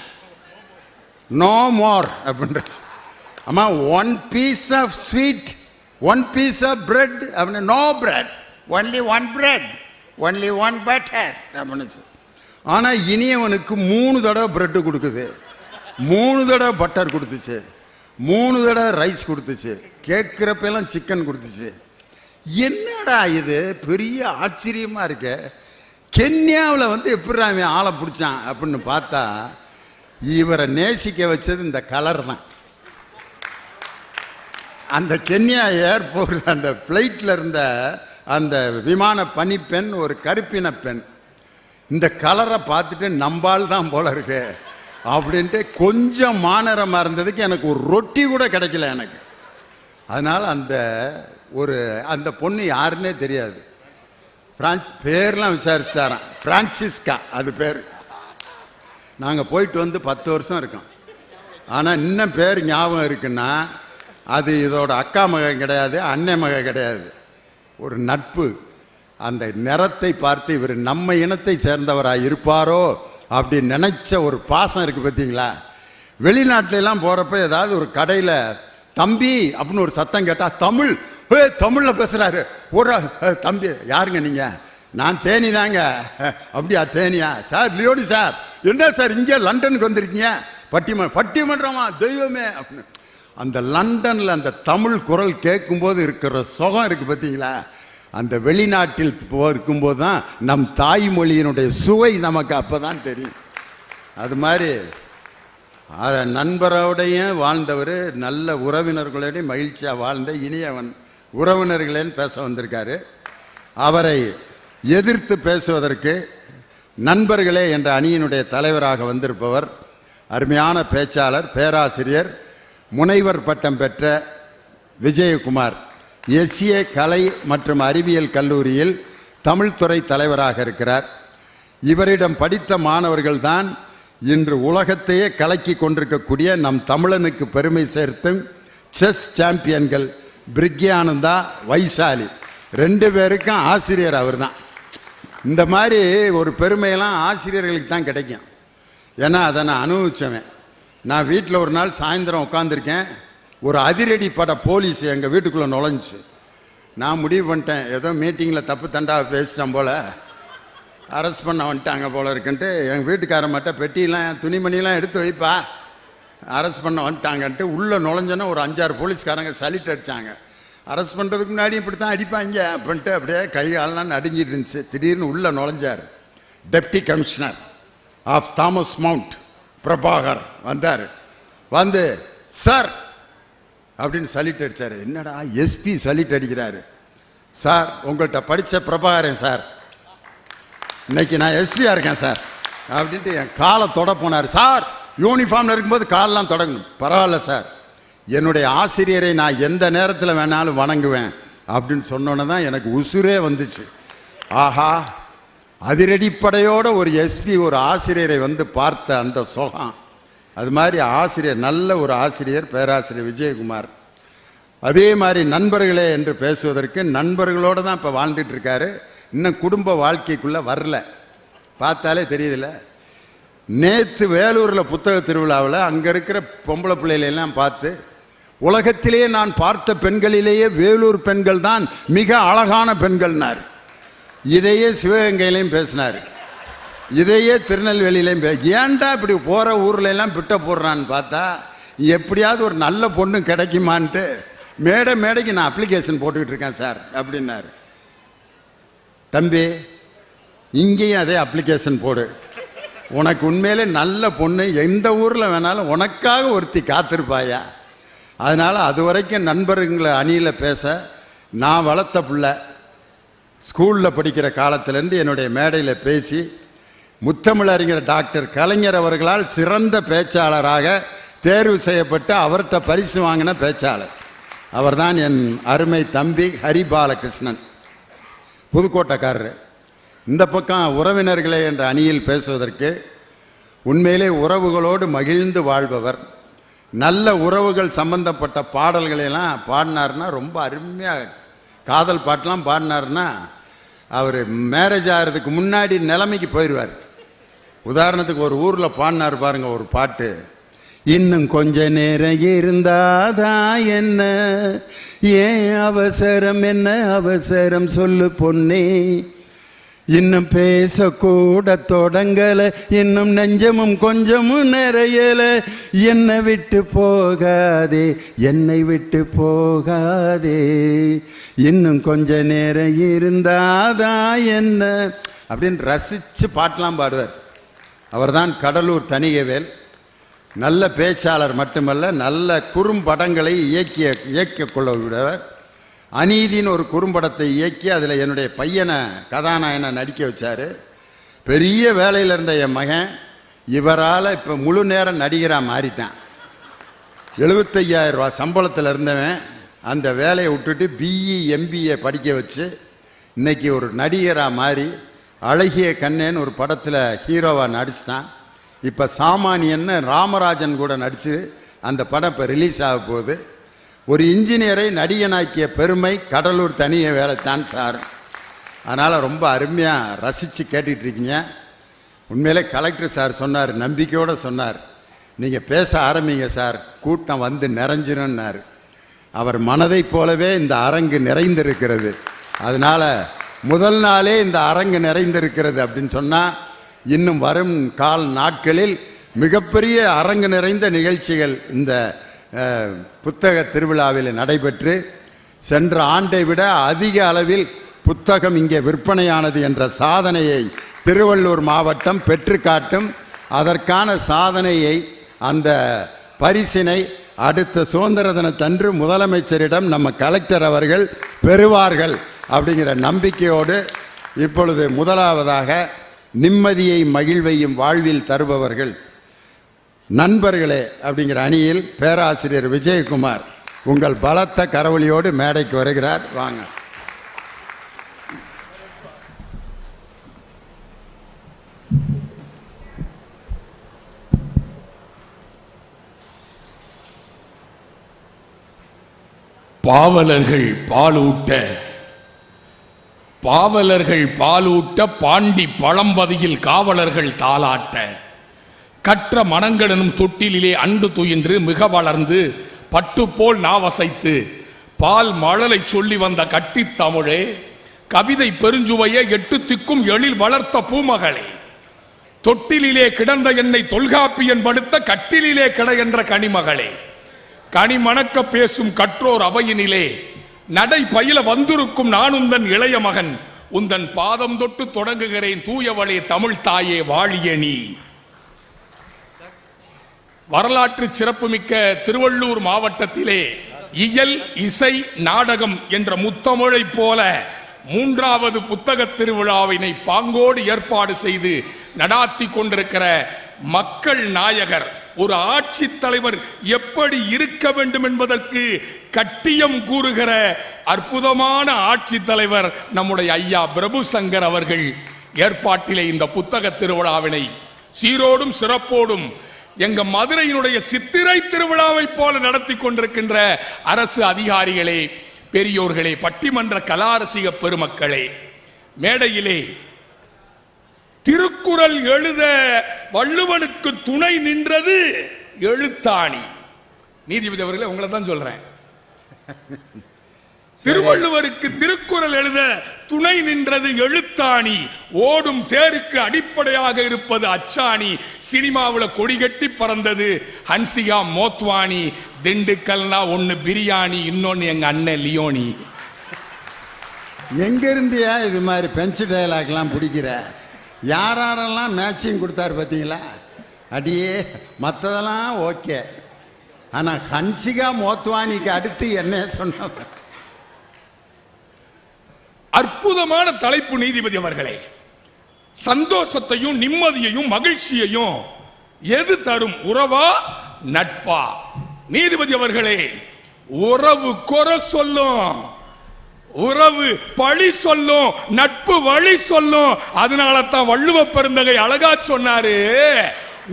S1: no more அப்படின்ற. அம்மா, one piece of sweet, one piece of bread அப்படின்னா, no bread, only one bread, only one butter அப்படின்னு. ஆனால் இனியவனுக்கு 3 தடவை பிரெட்டு கொடுக்குது, 3 தடவை பட்டர் கொடுத்துச்சு, 3 தடவை ரைஸ் கொடுத்துச்சு, கேட்குறப்பெல்லாம் சிக்கன் கொடுத்துச்சு. என்னடா இது பெரிய ஆச்சரியமாக இருக்க. கென்யாவில் வந்து எப்படி அவன் ஆளை பிடிச்சான் அப்படின்னு பார்த்தா, இவரை நேசிக்க வச்சது இந்த கலர் தான். அந்த கென்யா ஏர்போர்ட் அந்த ஃப்ளைட்டில் இருந்த அந்த விமான பணிப்பெண் ஒரு கருப்பின பெண். இந்த கலரை பார்த்துட்டு நம்பால் தான் போல இருக்கு அப்படின்ட்டு கொஞ்சம் மாநரமாக இருந்ததுக்கு எனக்கு ஒரு ரொட்டி கூட கிடைக்கல எனக்கு. அதனால் அந்த பொண்ணு யாருன்னே தெரியாது. பேர்லாம் விசாரிச்சிட்டாரான், பிரான்சிஸ்கா அது பேர். நாங்கள் போயிட்டு வந்து 10 வருஷம் இருக்கோம். ஆனால் இன்னும் பேர் ஞாபகம் இருக்குன்னா அது இதோட அக்கா மகன் கிடையாது, அண்ணன் மகன் கிடையாது, ஒரு நட்பு. அந்த நிறத்தை பார்த்து இவர் நம்ம இனத்தை சேர்ந்தவராக இருப்பாரோ அப்படி நினைச்ச ஒரு பாசம் இருக்குது பார்த்தீங்களா. வெளிநாட்டிலலாம் போகிறப்ப ஏதாவது ஒரு கடையில் தம்பி அப்படின்னு ஒரு சத்தம் கேட்டால் தமிழில் பேசுகிறாரு. ஒரு தம்பி, யாருங்க நீங்கள்? நான் தேனி தாங்க. அப்படியா, தேனியா சார்? லியோனி சார். என்ன சார் இங்கே லண்டனுக்கு வந்திருக்கீங்க? பட்டிமன்றமா? தெய்வமே அப்படின்னு. அந்த லண்டனில் அந்த தமிழ் குரல் கேட்கும்போது இருக்கிற சுகம் இருக்குது பார்த்தீங்களா. அந்த வெளிநாட்டில் இருக்கும்போது தான் நம் தாய்மொழியினுடைய சுவை நமக்கு அப்போ தான் தெரியும். அது மாதிரி நண்பரோடையும் வாழ்ந்தவர், நல்ல உறவினர்களோடையும் மகிழ்ச்சியாக வாழ்ந்த இனியவன் உறவினர்களேன்னு பேச வந்திருக்காரு. அவரை எதிர்த்து பேசுவதற்கு நண்பர்களே என்ற அணியினுடைய தலைவராக வந்திருப்பவர் அருமையான பேச்சாளர், பேராசிரியர், முனைவர் பட்டம் பெற்ற விஜயகுமார். எஸ்ஏ கலை மற்றும் அறிவியல் கல்லூரியில் தமிழ்துறை தலைவராக இருக்கிறார். இவரிடம் படித்த மாணவர்கள்தான் இன்று உலகத்தையே கலக்கி கொண்டிருக்கக்கூடிய நம் தமிழனுக்கு பெருமை சேர்த்தும் செஸ் சாம்பியன்கள் பிரிக்யானந்தா, வைசாலி 2 பேருக்கும் ஆசிரியர் அவர் தான். இந்த மாதிரி ஒரு பெருமையெல்லாம் ஆசிரியர்களுக்கு தான் கிடைக்கும். ஏன்னா அதை நான் அனுபவிச்சவன். நான் வீட்டில் ஒரு நாள் சாயந்தரம் உட்காந்துருக்கேன், ஒரு அதிரடி பட போலீஸ் எங்கள் வீட்டுக்குள்ளே நுழைஞ்சி. நான் முடிவு பண்ணிட்டேன், ஏதோ மீட்டிங்கில் தப்பு தண்டாவை பேசிட்டேன் போல், அரெஸ்ட் பண்ண வந்துட்டாங்க போல இருக்குன்ட்டு எங்கள் வீட்டுக்காரன் மட்டும் பெட்டியெலாம் துணிமணிலாம் எடுத்து வைப்பா, அரெஸ்ட் பண்ண வந்துட்டாங்கன்ட்டு உள்ளே நுழைஞ்சோன்னா ஒரு 5-6 போலீஸ்காரங்க சலிட் அடித்தாங்க. அரெஸ்ட் பண்ணுறதுக்கு முன்னாடி இப்படி தான் அடிப்பாங்க அப்படின்ட்டு அப்படியே கை காலெலாம் நடுங்கிட்டு இருந்துச்சு. திடீர்னு உள்ளே நுழைஞ்சார் deputy commissioner of Thomas Mount Prabhakar வந்தார். வந்து சார் அப்படின்னு சலிட் அடித்தார். என்னடா எஸ்பி சலிட் அடிக்கிறாரு? சார் உங்கள்கிட்ட படித்த பிரபாகரன் சார், இன்னைக்கு நான் எஸ்பியாக இருக்கேன் சார் அப்படின்ட்டு என் காலை தொட போனார். சார் யூனிஃபார்மில் இருக்கும்போது காலெலாம் தொடங்கணும். பரவாயில்ல சார், என்னுடைய ஆசிரியரை நான் எந்த நேரத்தில் வேணாலும் வணங்குவேன் அப்படின்னு சொன்னோன்னே தான் எனக்கு உசுரே வந்துச்சு. ஆஹா, அதிரடிப்படையோட ஒரு எஸ்பி ஒரு ஆசிரியரை வந்து பார்த்த அந்த சுகம். அது மாதிரி ஆசிரியர், நல்ல ஒரு ஆசிரியர் பேராசிரியர் விஜயகுமார். அதே மாதிரி நண்பர்களே என்று பேசுவதற்கு நண்பர்களோடு தான் இப்போ வாழ்ந்துட்டு இருக்காரு. இன்னும் குடும்ப வாழ்க்கைக்குள்ளே வரல, பார்த்தாலே தெரியுதுல்ல. நேற்று வேலூரில் புத்தக திருவிழாவில் அங்கே இருக்கிற பொம்பளை பிள்ளைகளெல்லாம் பார்த்து, உலகத்திலேயே நான் பார்த்த பெண்களிலேயே வேலூர் பெண்கள் தான் மிக அழகான பெண்கள்னார். இதையே சிவகங்கையிலையும் பேசினார். இதையே திருநெல்வேலியிலையும் ஏன்டா இப்படி போகிற ஊர்ல எல்லாம் பிட்ட போடுறான்னு பார்த்தா எப்படியாவது ஒரு நல்ல பொண்ணு கிடைக்குமான்ட்டு மேடைக்கு நான் அப்ளிகேஷன் போட்டுக்கிட்டு இருக்கேன் சார் அப்படின்னாரு. தம்பி, இங்கேயும் அதே அப்ளிகேஷன் போடு. உனக்கு உண்மையிலே நல்ல பொண்ணு எந்த ஊரில் வேணாலும் உனக்காக ஒருத்தி காத்திருப்பாயா. அதனால் அது வரைக்கும் நண்பருங்களை அணியில் பேச நான் வளர்த்த பிள்ளை ஸ்கூலில் படிக்கிற காலத்திலேருந்து என்னுடைய மேடையில் பேசி முத்தமிழறிஞர் டாக்டர் கலைஞர் அவர்களால் சிறந்த பேச்சாளராக தேர்வு செய்யப்பட்டு அவர்கிட்ட பரிசு வாங்கின பேச்சாளர் அவர்தான் என் அருமை தம்பி ஹரிபாலகிருஷ்ணன், புதுக்கோட்டைக்காரர். இந்த பக்கம் உறவினர்களே என்ற அணியில் பேசுவதற்கு உண்மையிலே உறவுகளோடு மகிழ்ந்து வாழ்பவர். நல்ல உறவுகள் சம்பந்தப்பட்ட பாடல்களையெல்லாம் பாடினார்னா ரொம்ப அருமையாக காதல் பாட்டெலாம் பாடினார்னா அவர் மேரேஜ் ஆகிறதுக்கு முன்னாடி நிலைமைக்கு போயிடுவார். உதாரணத்துக்கு ஒரு ஊரில் பாடினார் பாருங்க ஒரு பாட்டு, இன்னும் கொஞ்ச நேரம் இருந்தாதான் என்ன, ஏன் அவசரம் என்ன அவசரம் சொல்லு பொன்னே, இன்னும் பேசக்கூட தொடங்கல, இன்னும் நெஞ்சமும் கொஞ்சமும் நிறையல, என்னை விட்டு போகாதே என்னை விட்டு போகாதே, இன்னும் கொஞ்ச நேரம் இருந்தாதான் என்ன அப்படின்னு ரசித்து பாட்டெலாம் பாடுவார். அவர்தான் கடலூர் தணிகவேல். நல்ல பேச்சாளர் மட்டுமல்ல, நல்ல குறும்படங்களை இயக்கிய கொள்ள விடுவார். அநீதின்னு ஒரு குறும்படத்தை இயக்கி அதில் என்னுடைய பையனை கதாநாயகனை நடிக்க வச்சார். பெரிய வேலையில் இருந்த என் மகன் இவரால் இப்போ முழு நேரம் நடிகராக மாறிட்டான். 75,000 ரூபா சம்பளத்தில் இருந்தவன் அந்த வேலையை விட்டுட்டு பிஇ எம்பிஏ படிக்க வச்சு இன்றைக்கி ஒரு நடிகராக மாறி அழகிய கண்ணேன்னு ஒரு படத்தில் ஹீரோவாக நடிச்சிட்டான். இப்போ சாமானியன்னு ராமராஜன் கூட நடித்து அந்த படம் இப்போ ரிலீஸ் ஆக போகுது. ஒரு இன்ஜினியரை நடிகனாக்கிய பெருமை கடலூர் தணிகவேலைத்தான் சார். அதனால் ரொம்ப அருமையாக ரசித்து கேட்டுட்ருக்கீங்க. உண்மையிலே கலெக்டர் சார் சொன்னார், நம்பிக்கையோடு சொன்னார், நீங்கள் பேச ஆரம்பிங்க சார், கூட்டம் வந்து நிறைஞ்சிரும்னார். அவர் மனதைப் போலவே இந்த அரங்கு நிறைந்திருக்கிறது. அதனால் முதல் நாளே இந்த அரங்கு நிறைந்திருக்கிறது அப்படின்னு சொன்னால் இன்னும் வரும் நாட்களில் மிகப்பெரிய அரங்கு நிறைந்த நிகழ்ச்சிகள் இந்த புத்தக திருவிழாவில் நடைபெற்று சென்ற ஆண்டை விட அதிக அளவில் புத்தகம் இங்கே விற்பனையானது என்ற சாதனையை திருவள்ளூர் மாவட்டம் பெற்று காட்டும். அதற்கான சாதனையை அந்த பரிசினை அடுத்த சுதந்திர தினத்தன்று முதலமைச்சரிடம் நம்ம கலெக்டர் அவர்கள் பெறுவார்கள் அப்படிங்கிற நம்பிக்கையோடு இப்பொழுது முதலாவதாக நிம்மதியை மகிழ்வையும் வாழ்வில் தருபவர்கள் நண்பர்களே அப்படிங்கிற அணியில் பேராசிரியர் விஜயகுமார் உங்கள் பலத்த கரவொலியோடு மேடைக்கு வருகிறார். வாங்க.
S2: பாவலர்கள் பாலூட்ட பாண்டி பழம்பதியில் காவலர்கள் தாளாட்ட, கற்ற மனங்களெனும் தொட்டிலே அண்டு துயின்று மிக வளர்ந்து பட்டு போல் நாவசைத்து பால் மழலை சொல்லி வந்த கட்டித் தமிழே, கவிதை பெருஞ்சுவையே 8 திக்கும் எழில் வளர்த்த பூமகளே, தொட்டிலே கிடந்த என்னை தொல்காப்பியன் படுத்த கட்டிலே கிட என்ற கனிமகளே, கனிமணக்க பேசும் கற்றோர் அவையினிலே நடை பயில வந்திருக்கும் நான் உந்தன் இளைய மகன், உந்தன் பாதம் தொட்டு தொடங்குகிறேன் தூயவளே தமிழ் தாயே வாழிய நீ. வரலாற்று சிறப்புமிக்க திருவள்ளூர் மாவட்டத்திலே இயல் இசை நாடகம் என்ற முத்தமிழை போல 3வது புத்தக திருவிழாவினை பாங்கோடு ஏற்பாடு செய்து நடாத்தி கொண்டிருக்கிற மக்கள் நாயகர், ஒரு ஆட்சி தலைவர் எப்படி இருக்க வேண்டும் என்பதற்கு கட்டியம் கூறுகிற அற்புதமான ஆட்சி தலைவர் நம்முடைய ஐயா பிரபு சங்கர் அவர்கள் ஏற்பாட்டிலே இந்த புத்தக திருவிழாவினை சீரோடும் சிறப்போடும் எங்க மதுரையினுடைய சித்திரை திருவிழாவை போல நடத்தி கொண்டிருக்கின்ற அரசு அதிகாரிகளே, பெரியோர்களே, பட்டிமன்ற கலாரசிக பெருமக்களே, மேடையிலே திருக்குறள் எழுத வள்ளுவனுக்கு துணை நின்றது எழுத்தாணி. நீதிபதி அவர்களே, உங்களை தான் சொல்றேன். திருவள்ளுவருக்கு திருக்குறள் எழுத துணை நின்றது எழுத்தாணி, ஓடும் தேருக்கு அடிப்படையாக இருப்பது அச்சாணி. சினிமாவுல கொடிகட்டி பறந்தது ஹன்சிகா மோத்வானி. திண்டுக்கல்னா ஒன்னு பிரியாணி, இன்னொன்னு எங்க அண்ணன் லியோனி.
S1: எங்க இருந்தியா இது மாதிரி பெஞ்ச் டயலாக்லாம் பிடிக்கிற? யாரெல்லாம் மேட்சிங் கொடுத்தாரு பார்த்தீங்களா? அடியே மற்றதெல்லாம் ஓகே, ஆனால் ஹன்சிகா மோத்வானிக்கு அடுத்து என்ன சொன்ன?
S2: அற்புதமான தலைப்பு நீதிபதி அவர்களே. சந்தோஷத்தையும் நிம்மதியையும் மகிழ்ச்சியையும் எது தரும்? உறவா நட்பா? நீதிபதி அவர்களே, உறவு குறை சொல்லும், உறவு பழி சொல்லும், நட்பு வழி சொல்லும். அதனால தான் வள்ளுவ பெருந்தகை அழகா சொன்னாரு,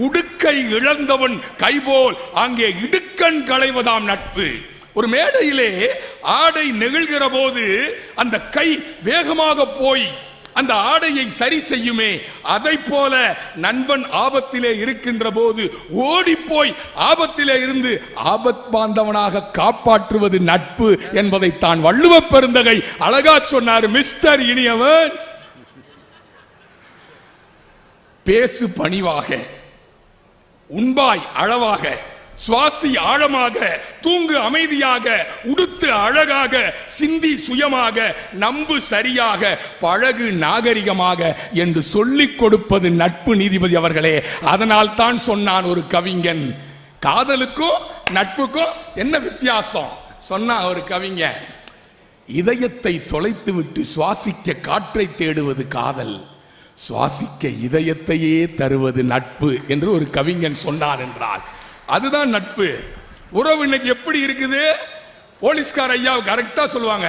S2: உடுக்கை இழந்தவன் கைபோல் அங்கே இடுக்கண் களைவதாம் நட்பு. ஒரு மேடையிலே ஆடை நெகிழ்கிற போது அந்த கை வேகமாக போய் அந்த ஆடையை சரி செய்யுமே, அதை போல நண்பன் ஆபத்திலே இருக்கின்ற போது ஓடி போய் ஆபத்திலே இருந்து ஆபத் பாந்தவனாக காப்பாற்றுவது நட்பு என்பதை தான் வள்ளுவ பெருந்தகை அழகா சொன்னார். மிஸ்டர் இனியவன், பேசு பணிவாக, உண்பாய் அளவாக, சுவாசி ஆழமாக, தூங்கு அமைதியாக, உடுத்து அழகாக, சிந்தி சுயமாக, நம்பு சரியாக, பழகு நாகரிகமாக என்று சொல்லிக் கொடுப்பது நட்பு. நீதிபதி அவர்களே, அதனால் தான் சொன்னான் ஒரு கவிஞன், காதலுக்கும் நட்புக்கும் என்ன வித்தியாசம் சொன்னா ஒரு கவிஞன், இதயத்தை தொலைத்து விட்டு சுவாசிக்க காற்றை தேடுவது காதல், சுவாசிக்க இதயத்தையே தருவது நட்பு என்று ஒரு கவிஞன் சொன்னான் என்றால் அதுதான் நட்பு. உறவு இன்னைக்கு எப்படி இருக்குது? போலீஸ்கார் ஐயா கரெக்டா சொல்லுவாங்க,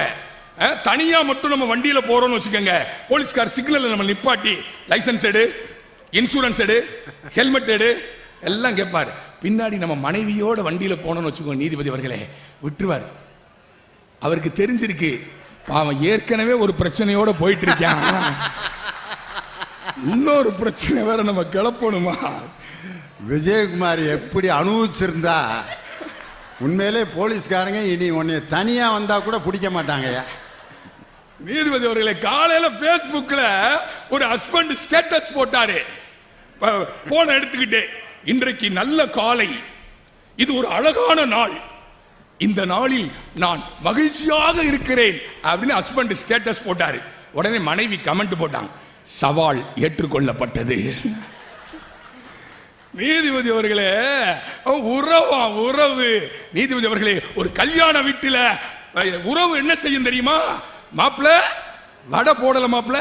S2: தனியா மட்டும் நம்ம வண்டியில போறோம்னு வச்சுக்கோங்க, போலீஸ்கார் சிக்னல்ல நம்ம நிப்பாட்டி லைசன்ஸ் எடு, இன்சூரன்ஸ் எடு, ஹெல்மெட் எடு எல்லாம் கேட்பாரு. பின்னாடி நம்ம மனைவியோட வண்டியில போனோம்னு வச்சுக்கோங்க, நீதிபதி அவர்களே விட்டுருவார். அவருக்கு தெரிஞ்சிருக்கு, அவன் ஏற்கனவே ஒரு பிரச்சனையோட போயிட்டு இருக்கான், இன்னொரு பிரச்சனை வேற நம்ம கிளப்பணுமா?
S1: விஜயகுமார் எப்படி அனுபவிச்சிருந்தா உண்மையிலே போலீஸ்காரங்க இனி உன்னை தனியா வந்தா கூட பிடிக்க மாட்டாங்க.
S2: நீதிபதி அவர்களே, காலையில பேஸ்புக்ல ஒரு ஹஸ்பண்ட் ஸ்டேட்டஸ் போட்டாரு, போன எடுத்துக்கிட்டு, இன்றைக்கு நல்ல காலை, இது ஒரு அழகான நாள், இந்த நாளில் நான் மகிழ்ச்சியாக இருக்கிறேன் அப்படின்னு ஹஸ்பண்ட் ஸ்டேட்டஸ் போட்டாரு. உடனே மனைவி கமெண்ட் போட்டாங்க, சவால் ஏற்றுக்கொள்ளப்பட்டது. நீதிபதி அவர்களே, உறவா உறவு? நீதிபதி அவர்களே, ஒரு கல்யாண வீட்டில உறவு என்ன செய்யும் தெரியுமா? மாப்பிள்ள வடை போடல, மாப்பிள்ள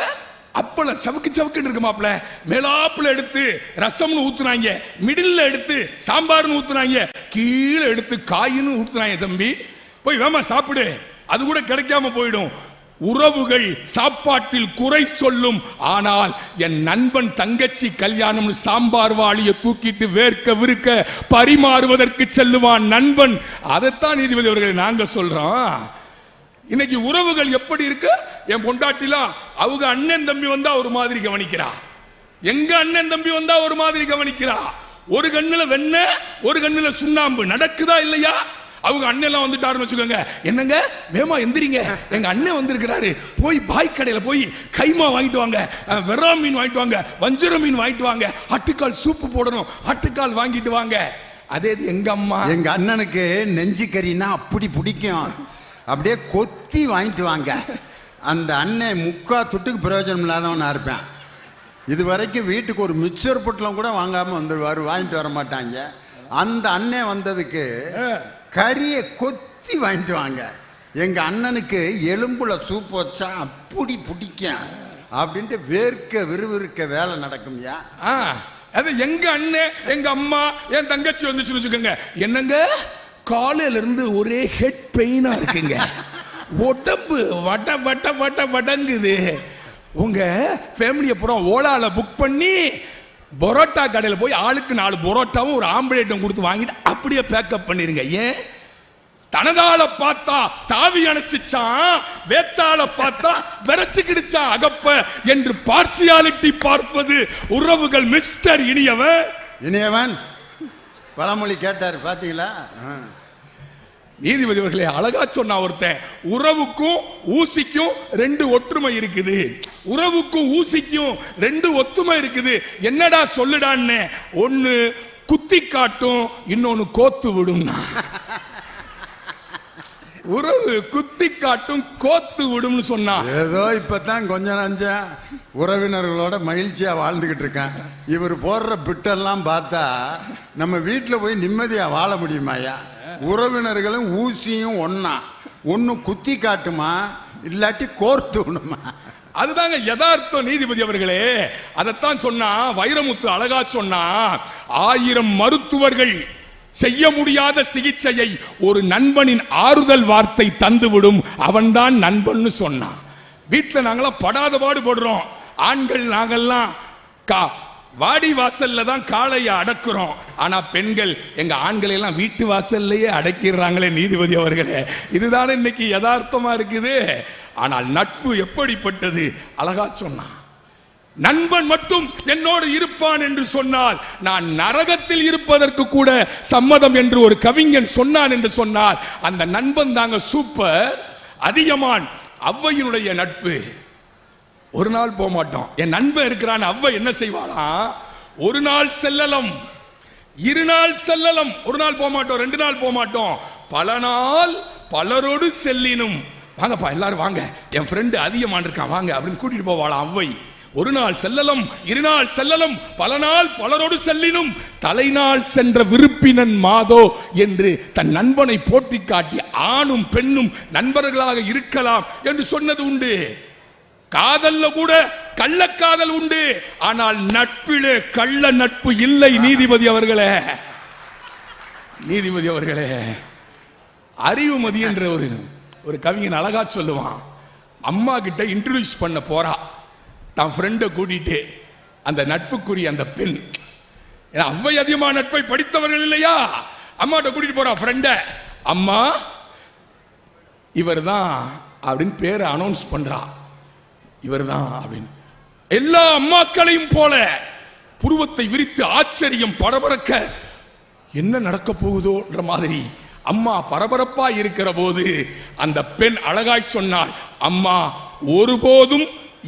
S2: அப்பளம் சவுக்கு சவுக்குன்னு இருக்கு, மாப்பிள்ள மேலாப்புல எடுத்து ரசம்னு ஊத்துனாங்க, மிடில் எடுத்து சாம்பார்னு ஊத்துனாங்க, கீழே எடுத்து காயின்னு ஊத்துனாங்க. தம்பி போய் வேமா சாப்பிடு, அது கூட கிடைக்காம போயிடும். உறவுகள் சாப்பாட்டில் குறை சொல்லும், ஆனால் என் நண்பன் தங்கச்சி கல்யாணம் சாம்பார் வாளியை தூக்கிட்டு வேர்க்க விருக்க பரிமாறுவதற்கு செல்லுவான் நண்பன். அதைத்தான் நீதிபதி அவர்களை நாங்க சொல்றோம். இன்னைக்கு உறவுகள் எப்படி இருக்கு? என் பொண்டாட்டிலாம் அவங்க அண்ணன் தம்பி வந்தா ஒரு மாதிரி கவனிக்கிறா, எங்க அண்ணன் தம்பி வந்தா ஒரு மாதிரி கவனிக்கிறா. ஒரு கண்ணுல வெண்ண, ஒரு கண்ணுல சுண்ணாம்பு. நடக்குதா இல்லையா? அவங்க அண்ணன் வந்துட்டாருன்னு வச்சுக்கோங்க, என்னங்க வேமா எந்திரிங்க, எங்க அண்ணன் வந்திருக்கிறாரு, போய் பாய் கடையில போய் கைமா வாங்கிட்டு வாங்க, வெறா மீன் வாங்கிட்டு வாங்க, வஞ்சர மீன் வாங்கிட்டு வாங்க, ஆட்டுக்கால் சூப்பு போடணும், ஆட்டுக்கால் வாங்கிட்டு வாங்க. அதே எங்க அம்மா,
S1: எங்க அண்ணனுக்கு நெஞ்சு கறினா அப்படி பிடிக்கும், அப்படியே கொத்தி வாங்கிட்டு வாங்க. அந்த அண்ணன் முக்கா துட்டுக்கு பிரயோஜனம் இல்லாதவனா இருப்பேன். இது வரைக்கும் வீட்டுக்கு ஒரு மிக்சர் பொட்டலம் கூட வாங்காம வந்துடுவார், வாங்கிட்டு வர மாட்டாங்க. அந்த அண்ணன் வந்ததுக்கு கறியை கொத்தி வாங்கிட்டு வாங்க. எங்க அண்ணனுக்கு எலும்புல சூப்பு வச்சா அப்படி பிடிக்கும் அப்படின்ட்டு வேர்க்க விறுவிறுக்க வேலை நடக்கும்யா.
S2: அது எங்க அண்ணன், எங்க அம்மா, என் தங்கச்சி வந்துச்சுன்னு வச்சுக்கோங்க, என்னங்க காலையில இருந்து ஒரே ஹெட் பெயினா இருக்குங்க, உடம்பு வட வட வட வடங்குது. உங்க ஃபேமிலியை பூரா ஓலால புக் பண்ணி பரோட்டா கடையில் போய் ஆளுக்கு 4 பரோட்டாவும் ஒரு ஆம்லேட்டும் கொடுத்து வாங்கிட்டு அப்படியே பேக்கப் பண்ணிருங்க. ஏன்? தனதால பார்த்தா தாவி அணைச்சிச்சான், வேத்தால பார்த்தா விரைச்சுக்கிடுச்சா அகப்ப என்று பார்சியாலிட்டி பார்ப்பது உறவுகள். மிஸ்டர் இனியவன்
S1: இனியவன் பழமொழி கேட்டார் பாத்தீங்களா?
S2: நீதிபதி அவர்களே, அழகா சொன்னா ஒருத்தன், உறவுக்கும் ஊசிக்கும் ரெண்டு ஒற்றுமை இருக்குது, உறவுக்கும் ஊசிக்கும் ரெண்டு ஒத்துமை இருக்குது, என்னடா சொல்லுடான்னு. ஒன்னு குத்தி காட்டும், இன்னொன்னு கோத்து விடும்னா. உறவு குத்தி காட்டும் கோத்து விடும்னு சொன்னா.
S1: ஏதோ இப்பதான் கொஞ்சம் நஞ்சம் உறவினர்களோட மகிழ்ச்சியா வாழ்ந்துகிட்டு இருக்கேன். இவர் போடுற பிட்டெல்லாம் பார்த்தா நம்ம வீட்டில் போய் நிம்மதியா வாழ முடியுமாயா? உறவினர்களும் ஊசியும் ஒன்னா, ஒன்னு குத்தி காட்டுமா இல்லாட்டி கோர்த்து விடுமா?
S2: அதுதாங்க யதார்த்தம் நீதிபதி அவர்களே. அதைத்தான் சொன்னா வைரமுத்து அழகா சொன்னா, 1000 மருத்துவர்கள் செய்ய முடியாத சிகிச்சையை ஒரு நண்பனின் ஆறுதல் வார்த்தை தந்துவிடும், அவன்தான் நண்பன் சொன்னான். வீட்டில் நாங்களாம் படாத பாடுபடுறோம். ஆண்கள் நாங்கெல்லாம் வாடி வாசல்ல தான் காளையை அடக்குறோம். ஆனா பெண்கள் எங்க ஆண்களை எல்லாம் வீட்டு வாசல்லையே அடக்கிறாங்களே நீதிபதி அவர்களே. இதுதானே இன்னைக்கு யதார்த்தமா இருக்குது. ஆனால் நட்பு எப்படிப்பட்டது அழகா சொன்னான். நண்பன் மட்டும் என்னோடு இருப்பான் என்று சொன்னால் நான் நரகத்தில் இருப்பதற்கு கூட சம்மதம் என்று ஒரு கவிஞன் சொன்னான் என்று சொன்னால் அந்த நண்பன் தாங்க சூப்பர். அதியமான் ஔவையினுடைய நட்பு. ஒரு நாள் போக மாட்டோம், என் நண்பன் இருக்கிறான். ஔவை என்ன செய்வாளா, ஒரு நாள் செல்லலம், 2 நாள் செல்லலம், ஒரு நாள் போக மாட்டோம், 2 நாள் போக மாட்டோம், பல நாள் பலரோடு செல்லினும். வாங்கப்பா எல்லாரும் வாங்க, என் ஃப்ரெண்டு அதியமான் இருக்கான் வாங்க அப்படின்னு கூட்டிட்டு போவாளாம் ஔவை. ஒரு நாள் செல்லலம், 2 நாள் செல்லலம், பல நாள் பலரோடு செல்லினும் தலைநாள் சென்ற விருப்பினன் மாதோ என்று தன் நண்பனை போட்டி காட்டி ஆணும் பெண்ணும் நண்பர்களாக இருக்கலாம் என்று சொன்னது உண்டு. காதல்ல கூட கள்ளக்காதல் உண்டு, ஆனால் நட்பிலே கள்ள நட்பு இல்லை. நீதிபதி அவர்களே, நீதிபதி அவர்களே, அறிவுமதி என்ற ஒரு கவிஞன் அழகா சொல்லுவான். அம்மா கிட்ட இன்ட்ரோடியூஸ் பண்ண போறா தான் ஃப்ரெண்டை கூட்டிட்டு. அந்த நட்புக்குரிய அந்த பெண், அவ்வை அதிகமான நட்பை படித்தவர்கள் இல்லையா, அம்மாட்ட கூட்டிட்டு போறா ஃப்ரெண்ட. அம்மா இவர் தான் அப்படின்னு பேரை அனௌன்ஸ் பண்றா. இவர் தான் அப்படின்னு எல்லா அம்மாக்களையும் போல புருவத்தை விரித்து ஆச்சரியம் பரபரக்க என்ன நடக்க போகுதோன்ற மாதிரி அம்மா பரபரப்பா இருக்கிற போது அந்த பெண் அழகாய் சொன்னாள், அம்மா ஒருபோதும்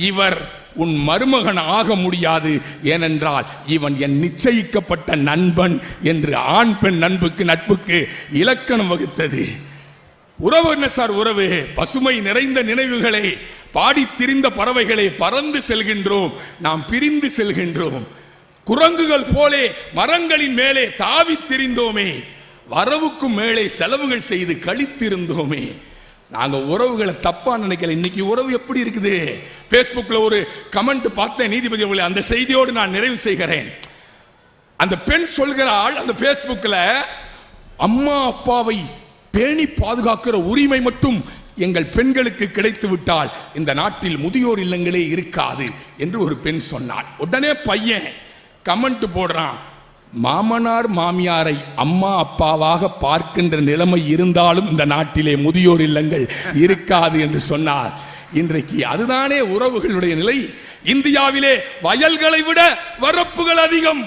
S2: இவர் உன் மருமகன் ஆக முடியாது, ஏனென்றால் இவன் என் நிச்சயிக்கப்பட்ட நண்பன் என்று ஆண் பெண் நட்புக்கு இலக்கணம் வகுத்தது. உறவு என்ன சார் உறவு? பசுமை நிறைந்த நினைவுகளை பாடி திரிந்த பறவைகளை பறந்து செல்கின்றோம், நாம் பிரிந்து செல்கின்றோம். குரங்குகள் போலே மரங்களின் மேலே தாவி திரிந்தோமே, வரவுக்கும் மேலே செலவுகள் செய்து கழித்திருந்தோமே. நாங்க உறவுகளை தப்பா நினைக்கல. இன்னைக்கு உறவு எப்படி இருக்குது? பேஸ்புக்ல ஒரு கமெண்ட் பார்த்தேன் நீதிபதி அவர்களே, அந்த செய்தியோடு நான் நிறைவு செய்கிறேன். அந்த பெண் சொல்கிறாள் அந்த பேஸ்புக்ல, அம்மா அப்பாவை பேணி பாதுகாக்கிற உரிமை மட்டும் எங்கள் பெண்களுக்கு கிடைத்து விட்டால் இந்த நாட்டில் முதியோர் இல்லங்களே இருக்காது என்று ஒரு பெண் சொன்னாள். உடனே பையன் கமெண்ட் போடுறான், மாமனார் மாமியாரை அம்மா அப்பாவாக பார்க்கின்ற நிலைமை இருந்தாலும் இந்த நாட்டிலே முதியோர் இல்லங்கள் இருக்காது என்று சொன்னார். இன்றைக்கு அதுதானே உறவுகளுடைய நிலை. இந்தியாவிலே வயல்களை விட வரப்புகள் அதிகம்.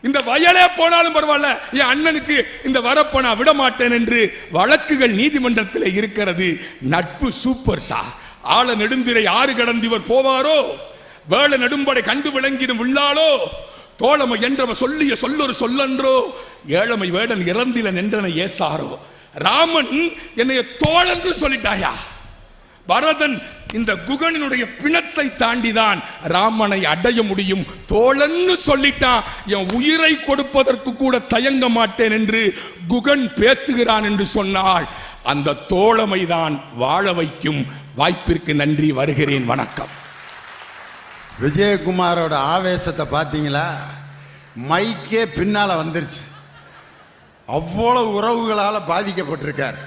S2: இந்த வயலே போனாலும் பரவாயில்ல, என் அண்ணனுக்கு இந்த வரப்ப நான் விட மாட்டேன் என்று வழக்குகள் நீதிமன்றத்தில் இருக்கிறது. நட்பு சூப்பர் சார். ஆழ நெடுந்திரை ஆறு கடந்திவர் போவாரோ, வேள நெடும்படை கண்டு விளங்கிடும் உள்ளாலோ, தோழமை என்றவ சொல்லிய சொல்லொரு சொல்லன்றோ, ஏழமை வேடன் இறந்தில நின்றன ஏசாரோ. ராமன் என்னைய தோழன்னு சொல்லிட்டாயா, பரதன் இந்த குகனினுடைய பிணத்தை தாண்டிதான் ராமனை அடைய முடியும், தோழன்னு சொல்லிட்டான், என் உயிரை கொடுப்பதற்கு கூட தயங்க மாட்டேன் என்று குகன் பேசுகிறான் என்று சொன்னால் அந்த தோழமைதான் வாழ வைக்கும். வாய்ப்பிற்கு நன்றி, வருகிறேன், வணக்கம்.
S1: விஜயகுமாரோட ஆவேசத்தை பார்த்தீங்களா? மைக்கே பின்னால வந்துருச்சு. அவ்வளவு உறவுகளால் பாதிக்கப்பட்டிருக்கார்.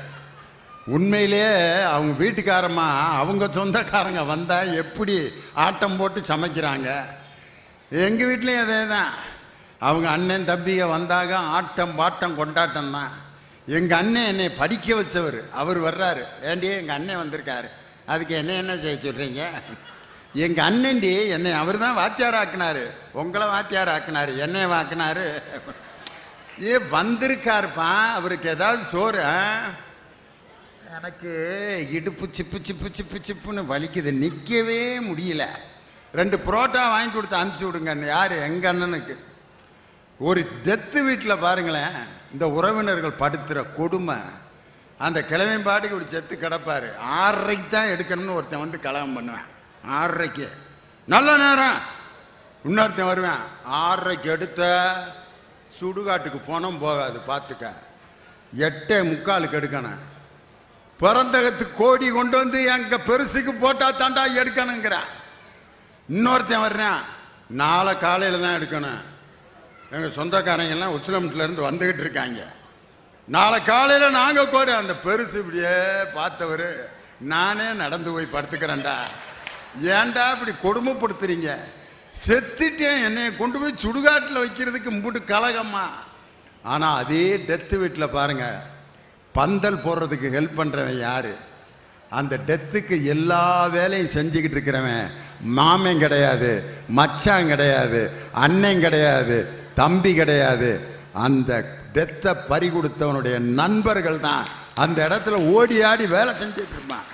S1: உண்மையிலே அவங்க வீட்டுக்காரமா அவங்க சொந்தக்காரங்க வந்தால் எப்படி ஆட்டம் போட்டு சமைக்கிறாங்க. எங்கள் வீட்லேயும் அதே தான். அவங்க அண்ணன் தம்பிங்க வந்தாங்க, ஆட்டம் பாட்டம் கொண்டாட்டம் தான். எங்கள் அண்ணன் என்னை படிக்க வச்சவர், அவர் வர்றாரு, ஏண்டி எங்கள் அண்ணன் வந்திருக்காரு, அதுக்கு என்ன செய்ய சொல்கிறீங்க? எங்கள் அண்ணன்டி என்னை அவர் தான் வாத்தியார் ஆக்குனாரு, உங்களை வாத்தியார் ஆக்குனாரு, என்னை வாக்குனாரு. வந்திருக்காருப்பா, அவருக்கு ஏதாவது சோறு எனக்கு இடுப்பு சிப்பு சிப்பு சிப்பு சிப்புன்னு வலிக்குது, நிற்கவே முடியல. 2 புரோட்டா வாங்கி கொடுத்து அனுப்பிச்சி விடுங்க. யார்? எங்கள் அண்ணனுக்கு. ஒரு டெத்து வீட்டில் பாருங்களேன், இந்த உறவினர்கள் படுத்துகிற கொடுமை. அந்த கிழமை பாட்டுக்கு இப்படி செத்து கிடப்பார். 6:30க்கு தான் எடுக்கணும்னு ஒருத்தன் வந்து கலகம் பண்ணுவேன். 6:30க்கு நல்ல நேரம். இன்னொருத்தன் வருவேன் 6:30க்கு எடுத்த சுடுகாட்டுக்கு போனோம் போகாது பார்த்துக்க. 8:45க்கு எடுக்கணும். பிறந்தகத்துக்கு கோடி கொண்டு வந்து எங்க பெருசுக்கு போட்டா தாண்டா எடுக்கணுங்கிறான். இன்னொருத்தன் வர்றேன், நாளை காலையில் தான் எடுக்கணும். எங்கள் சொந்தக்காரங்கெல்லாம் உச்சிலம்பட்டிலேருந்து வந்துக்கிட்டு இருக்காங்க. நாளை காலையில் நாங்கள் கூட அந்த பெருசு இப்படியே பார்த்தவர், நானே நடந்து போய் படுத்துக்கிறேன்டா. ஏன்டா இப்படி கொடுமைப்படுத்துறீங்க? செத்துட்டேன், என்னை கொண்டு போய் சுடுகாட்டில் வைக்கிறதுக்கு மும்பிட்டு கலகம்மா. ஆனால் அதே டெத்து வீட்டில் பாருங்க, பந்தல் போடுறதுக்கு ஹெல்ப் பண்ணுறவன் யார்? அந்த டெத்துக்கு எல்லா வேலையும் செஞ்சுக்கிட்டு இருக்கிறவன் மாமன் கிடையாது, மச்சான் கிடையாது, அண்ணன் கிடையாது, தம்பி கிடையாது. அந்த டெத்தை பறி கொடுத்தவனுடைய நண்பர்கள் தான் அந்த இடத்துல ஓடி ஆடி வேலை செஞ்சுட்டு இருப்பான்.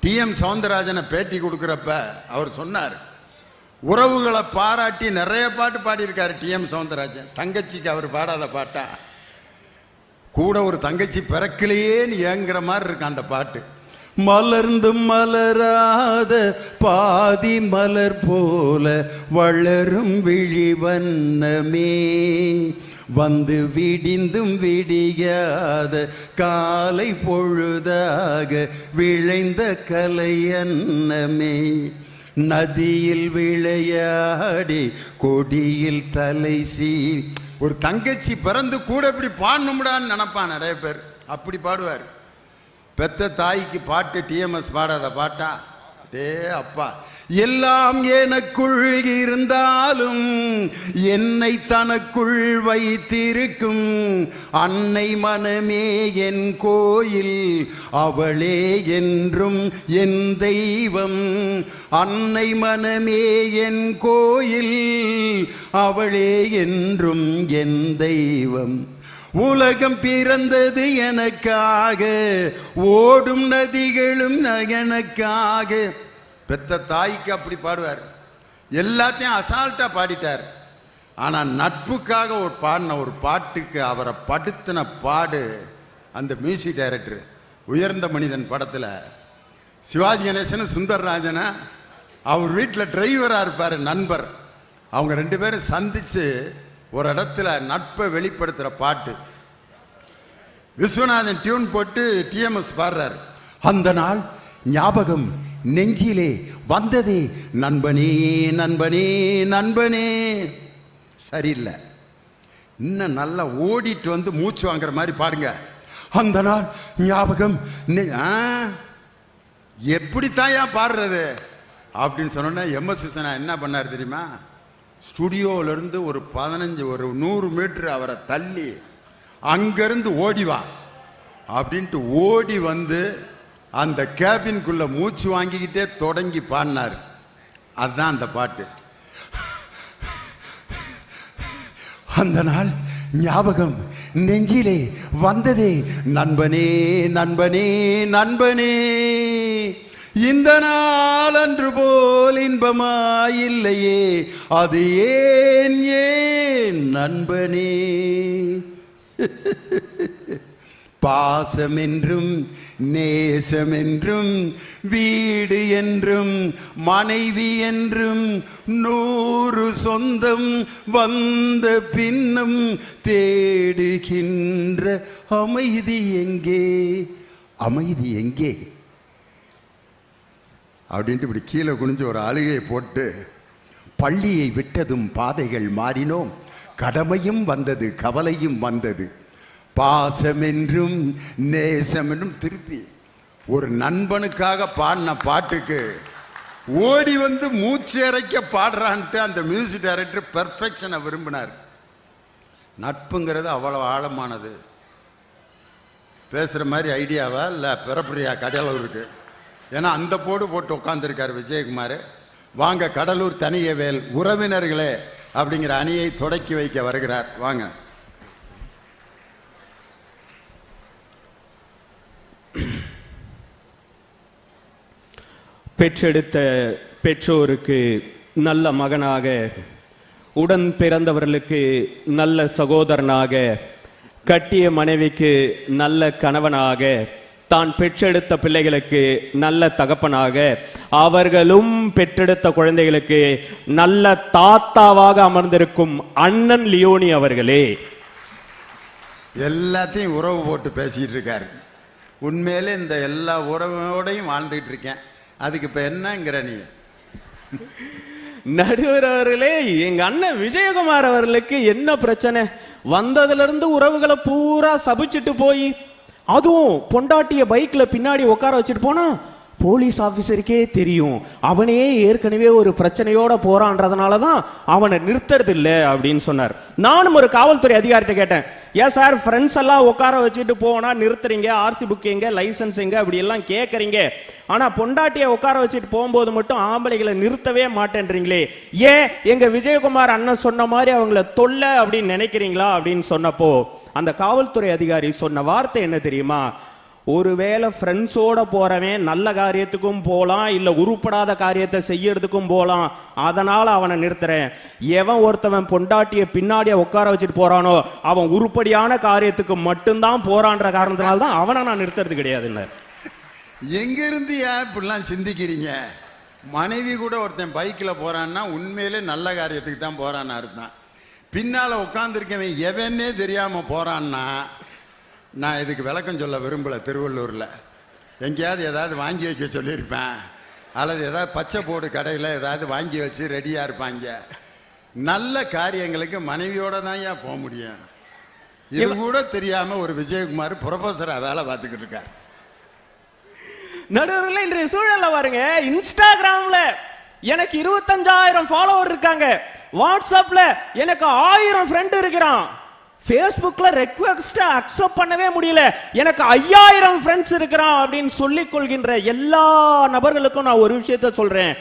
S1: டிஎம் சௌந்தரராஜனை பேட்டி கொடுக்குறப்ப அவர் சொன்னார், உறவுகளை பாராட்டி நிறைய பாட்டு பாடியிருக்காரு டிஎம் சௌந்தரராஜன். தங்கச்சிக்கு அவர் பாடாத பாட்டா? கூட ஒரு தங்கச்சி பிறக்கலையேன்னு ஏங்குற மாதிரி இருக்கு அந்த பாட்டு. மலர்ந்தும் மலராத பாதி மலர் போல வளரும் விழிவண்ணமே, வந்து விடிந்தும் விடியாத காலை பொழுதாக விளைந்த கலையன்னமே, நதியில் விளையாடி கொடியில் தலை சீ. ஒரு தங்கச்சி பிறந்து கூட இப்படி பாடணும்டான்னு நினைப்பான் நிறைய பேர். அப்படி பாடுவார். பெத்த தாய்க்கு பாட்டு டிஎம்எஸ் பாடாத பாட்டா? டே அப்பா, எல்லாம் எனக்குள் இருந்தாலும் என்னை தனக்குள் வைத்திருக்கும் அன்னை மனமே என் கோயில், அவளே என்றும் என் தெய்வம். அன்னை மனமே என் கோயில், அவளே என்றும் என் தெய்வம். உலகம் பிறந்தது எனக்காக, ஓடும் நதிகளும் எனக்காக. பெத்த தாய்க்கு அப்படி பாடுவார். எல்லாத்தையும் அசால்ட்டா பாடிட்டார். ஆனால் நட்புக்காக ஒரு பாடின ஒரு பாட்டுக்கு அவரை படுத்தின பாடு அந்த மியூசிக் டைரக்டர் உயர்ந்த மனிதன் படத்தில் சிவாஜி கணேசன் சுந்தரராஜனை அவர் வீட்டில் டிரைவராக இருப்பார் நண்பர். அவங்க 2 பேரும் சந்தித்து ஒரு இடத்துல நட்பை வெளிப்படுத்துகிற பாட்டு. விஸ்வநாதன் டியூன் போட்டு டிஎம்எஸ் பாடுறார். அந்த நாள் ஞாபகம் நெஞ்சிலே வந்ததே நண்பனே நண்பனே நண்பனே. சரியில்லை, இன்னும் நல்லா ஓடிட்டு வந்து மூச்சு வாங்குற மாதிரி பாடுங்க. அந்த நாள் ஞாபகம் எப்படித்தான் ஏன் பாடுறது அப்படின்னு சொன்னோன்னா எம்எஸ் விஸ்வநாதன் என்ன பண்ணார் தெரியுமா? ஸ்டுடியோவிலேருந்து ஒரு 100 மீட்டர் அவரை தள்ளி அங்கேருந்து ஓடிவா அப்படின்ட்டு ஓடி வந்து அந்த கேபின்குள்ளே மூச்சு வாங்கிக்கிட்டே தொடங்கி பாடினார். அதுதான் அந்த பாட்டு. அந்த நாள் ஞாபகம் நெஞ்சிலே வந்ததே நண்பனே நண்பனே நண்பனே, இந்த நாள் அன்று போல் இன்பமாயில்லையே, அது ஏன் ஏன் நண்பனே. பாசமென்றும் நேசமென்றும் வீடு என்றும் மனைவி என்றும் 100 சொந்தம் வந்த பின்னும் தேடுகின்ற அமைதி எங்கே, அமைதி எங்கே அப்படின்ட்டு இப்படி கீழே குனிஞ்சு ஒரு அழுகையை போட்டு, பள்ளியை விட்டதும் பாதைகள் மாறினோம், கடமையும் வந்தது கவலையும் வந்தது, பாசமென்றும் நேசமென்றும். திருப்பி ஒரு நண்பனுக்காக பாடின பாட்டுக்கு ஓடி வந்து மூச்சு இறைக்க பாடுறான்ட்டு அந்த மியூசிக் டைரக்டர் பெர்ஃபெக்ஷனை விரும்பினார். நட்புங்கிறது அவ்வளோ ஆழமானது. பேசுகிற மாதிரி ஐடியாவா இல்லை பிறப்புரியா கடலூருக்கு? ஏன்னா அந்த போட்டு உட்காந்துருக்கார் விஜயகுமார். வாங்க, கடலூர் தனியவேல் உறவினர்களே அப்படிங்கிற அணியை தொடக்கி வைக்க வருகிறார். வாங்க.
S3: பெற்றெடுத்த பெற்றோருக்கு நல்ல மகனாக, உடன் பிறந்தவர்களுக்கு நல்ல சகோதரனாக, கட்டிய மனைவிக்கு நல்ல கணவனாக, தான் பெற்றெடுத்த பிள்ளைகளுக்கு நல்ல தகப்பனாக, அவர்களும் பெற்றெடுத்த குழந்தைகளுக்கு நல்ல தாத்தாவாக அமர்ந்திருக்கும் அண்ணன் லியோனி அவர்களே.
S1: எல்லாத்தையும் உறவு போட்டு பேசிட்டு இருக்காரு. உண்மையிலே இந்த எல்லா உறவோடையும் வாழ்ந்துகிட்டு இருக்கேன். அதுக்கு இப்ப என்னங்கிற நீ?
S3: நடுவர் அவர்களே, எங்க அண்ணன் விஜயகுமார் அவர்களுக்கு என்ன பிரச்சனை? வந்ததுல இருந்து உறவுகளை பூரா சபிச்சுட்டு போய், அதுவும் பொண்டாட்டிய பைக்ல பின்னாடி உட்கார வச்சுட்டு போனா போலீஸ் ஆபீசருக்கே தெரியும் அவனே ஏற்கனவே ஒரு பிரச்சனையோட போறான்றதுனால தான் அவனை நிறுத்துறது இல்லை அப்படின்னு சொன்னார். நானும் ஒரு காவல்துறை அதிகாரிட்ட கேட்டேன், ஏன் சார் ஃப்ரெண்ட்ஸ் எல்லாம் உட்கார வச்சுட்டு போனா நிறுத்துறீங்க, ஆர்சி புக் எங்க, லைசன்ஸ் எங்க, அப்படி எல்லாம் கேட்கறீங்க, ஆனா பொண்டாட்டியை உட்கார வச்சுட்டு போகும்போது மட்டும் ஆம்பளைகளை நிறுத்தவே மாட்டேன்றீங்களே, ஏன் எங்க விஜயகுமார் அண்ணன் சொன்ன மாதிரி அவங்கள தொல்லை அப்படின்னு நினைக்கிறீங்களா அப்படின்னு சொன்னப்போ அந்த காவல்துறை அதிகாரி சொன்ன வார்த்தை என்ன தெரியுமா? ஒருவேளை ஃப்ரெண்ட்ஸோட போறவன் நல்ல காரியத்துக்கும் போகலாம், இல்லை உருப்படாத காரியத்தை செய்யறதுக்கும் போகலாம், அதனால அவனை நிறுத்துறேன். எவன் ஒருத்தவன் பொண்டாட்டிய பின்னாடியே உட்கார வச்சுட்டு போறானோ அவன் உருப்படியான காரியத்துக்கு மட்டும்தான் போறான்ற காரணத்தினால தான் அவனை நான் நிறுத்துறது கிடையாதுன்னு.
S1: எங்க இருந்து இப்படிலாம் சிந்திக்கிறீங்க? மனைவி கூட ஒருத்தன் பைக்கில் போறான்னா உண்மையிலே நல்ல காரியத்துக்கு தான் போறான்னு அர்த்தம். பின்னால உட்காந்துருக்கவன் எவனே தெரியாம போறான்னா, நான் இதுக்கு விளக்கம் சொல்ல விரும்பலை. திருவள்ளூரில் எங்கேயாவது ஏதாவது வாங்கி வைக்க சொல்லியிருப்பேன், அல்லது ஏதாவது பச்சை போடு கடையில் ஏதாவது வாங்கி வச்சு ரெடியாக இருப்பாங்க. நல்ல காரியங்களுக்கு மனைவியோட தான் ஏன் போக முடியும்? இது கூட தெரியாமல் ஒரு விஜயகுமார் ப்ரொஃபஸராக வேலை பார்த்துக்கிட்டு இருக்கார்.
S3: நடுவர்கள் இன்றைய சூழல்ல பாருங்க, இன்ஸ்டாகிராம்ல எனக்கு 25,000 ஃபாலோவர் இருக்காங்க, வாட்ஸ்அப்ல எனக்கு 1000 ஃப்ரெண்ட் இருக்கிறான், ஃபேஸ்புக்ல ரெக்வெஸ்ட் அக்செப்ட் பண்ணவே முடியல, எனக்கு 5000 ஃப்ரெண்ட்ஸ் இருக்கிறான் அப்படின்னு சொல்லிக் கொள்கின்ற எல்லா நபர்களுக்கும் நான் ஒரு விஷயத்த சொல்றேன்.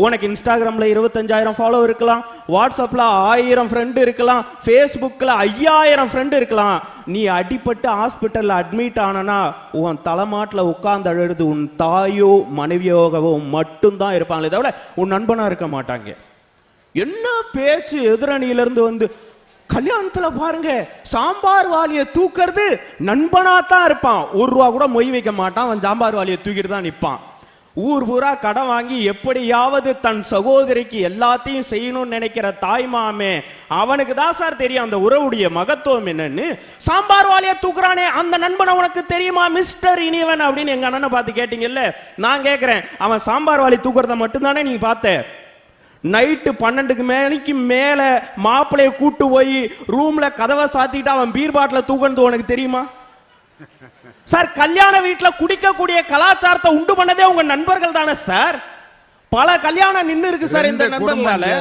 S3: உனக்கு இன்ஸ்டாகிராம்ல 25,000 ஃபாலோவர் இருக்கலாம், வாட்ஸ்அப்ல 1000 ஃப்ரெண்ட் இருக்கலாம், ஃபேஸ்புக்ல 5000 ஃப்ரெண்ட் இருக்கலாம். நீ அடிபட்டு ஹாஸ்பிட்டல்ல அட்மிட் ஆனா உன் தலைமாட்டில் உட்கார்ந்து அழுது உன் தாயோ மனைவியோகவோ மட்டும்தான் இருப்பாங்களே தவிர உன் நண்பனா இருக்க மாட்டாங்க. என்ன பேச்சு எதிரணியிலிருந்து வந்து, கல்யாணத்துல பாருங்க சாம்பார் வாளியை தூக்கிறது நண்பனா தான் இருப்பான், ₹1 கூட மொய் வைக்க மாட்டான், அவன் சாம்பார் வாளியை தூக்கிட்டு தான் நிற்பான். ஊர் பூரா கடன் வாங்கி எப்படியாவது தன் சகோதரிக்கு எல்லாத்தையும் செய்யணும்னு நினைக்கிற தாய்மாமே, அவனுக்கு தான் சார் தெரியும் அந்த உறவுடைய மகத்துவம் என்னன்னு. சாம்பார் வாளியை தூக்குறானே அந்த நண்பனை உனக்கு தெரியுமா மிஸ்டர் இனிவன் அப்படின்னு எங்க அண்ணனை பார்த்து கேட்டீங்கல்ல, நான் கேட்கிறேன், அவன் சாம்பார் வாளி தூக்குறத மட்டும்தானே நீங்க பார்த்த? நைட்டு 12 மணிக்கு மேல மாப்பிள்ளைய கூட்டு போய் ரூம்ல கதவை சாத்திட்டு அவன் பீர் பாட்டில தூக்கறது உனக்கு தெரியுமா சார்? கல்யாண வீட்டுல குடிக்கக்கூடிய கலாச்சாரத்தை உண்டு பண்ணதே உங்க நண்பர்கள் தானே சார். பல கல்யாணம் நின்று இருக்கு சார் இந்த நண்பர்களால.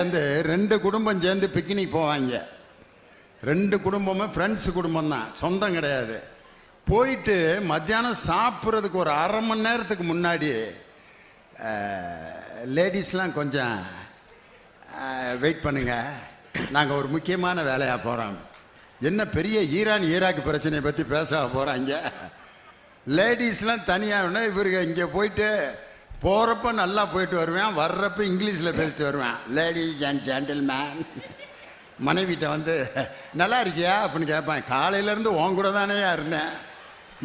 S1: 2 குடும்பம் சேர்ந்து பிக்னிக் போவாங்க. 2 குடும்பமும் ஃப்ரெண்ட்ஸ் குடும்பம் தான், சொந்தம் கிடையாது. போயிட்டு மத்தியானம் சாப்பிட்றதுக்கு ஒரு அரை மணி நேரத்துக்கு முன்னாடி லேடிஸ்லாம் கொஞ்சம் வெயிட் பண்ணுங்க, நாங்கள் ஒரு முக்கியமான வேலையாக போகிறோம். என்ன பெரிய ஈராக் பிரச்சனையை பற்றி பேச போகிறாங்க. லேடிஸ்லாம் தனியாக இவருக்கு இங்கே போயிட்டு போகிறப்ப நல்லா போயிட்டு வருவேன், வர்றப்ப இங்கிலீஷில் பேசிட்டு வருவேன். Ladies and gentlemen. மனைவிட்ட வந்து நல்லா இருக்கியா அப்படின்னு கேட்பேன். காலையிலேருந்து உன் கூட தானே இருந்தேன்,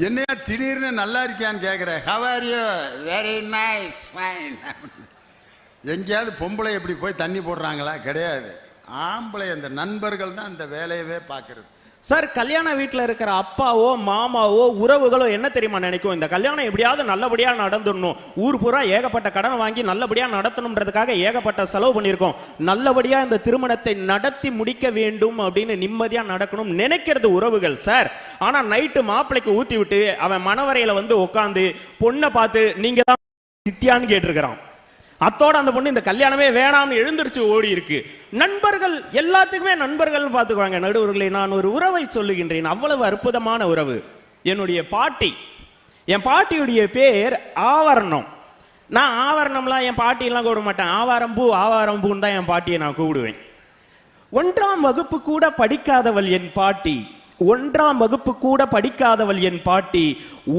S1: என்னையா திடீர்னு நல்லா இருக்கியான்னு கேட்குறேன். How are you? Very nice, fine. எங்கேயாவது பொம்பளை எப்படி போய் தண்ணி போடுறாங்களா? கிடையாது. ஆம்பளை அந்த நண்பர்கள் தான் இந்த வேலையவே பார்க்கறது.
S3: சார், கல்யாண வீட்டில் இருக்கிற அப்பாவோ மாமாவோ உறவுகளோ என்ன தெரியுமா நினைக்கும்? இந்த கல்யாணம் எப்படியாவது நல்லபடியாக நடந்துடணும், ஊர் பூரா ஏகப்பட்ட கடன் வாங்கி நல்லபடியாக நடத்தணுன்றதுக்காக ஏகப்பட்ட செலவு பண்ணியிருக்கோம், நல்லபடியாக இந்த திருமணத்தை நடத்தி முடிக்க வேண்டும் அப்படின்னு நிம்மதியாக நடக்கணும் நினைக்கிறது உறவுகள் சார். ஆனால் நைட்டு மாப்பிள்ளைக்கு ஊற்றி விட்டு அவன் மணவரையில் வந்து உட்காந்து பொண்ணை பார்த்து நீங்க தான் சித்தியான்னு கேட்டிருக்கிறான். அத்தோட அந்த பொண்ணு இந்த கல்யாணமே வேணாம்னு எழுந்திருச்சு ஓடி இருக்கு. நண்பர்கள் எல்லாத்துக்குமே நண்பர்கள் பார்த்துக்குவாங்க. நடுவர்களை, நான் ஒரு உறவை சொல்லுகின்றேன், அவ்வளவு அற்புதமான உறவு. என்னுடைய பாட்டி, என் பாட்டியுடைய பேர் ஆவரணம். நான் ஆவரணம்லாம் என் பாட்டியெல்லாம் கூப்பிட மாட்டேன், ஆவாரம்பூன்னு தான் என் பாட்டியை நான் கூப்பிடுவேன். 1ஆம் வகுப்பு கூட படிக்காதவள் என் பாட்டி. 1ஆம் வகுப்பு கூட படிக்காதவள் என் பாட்டி.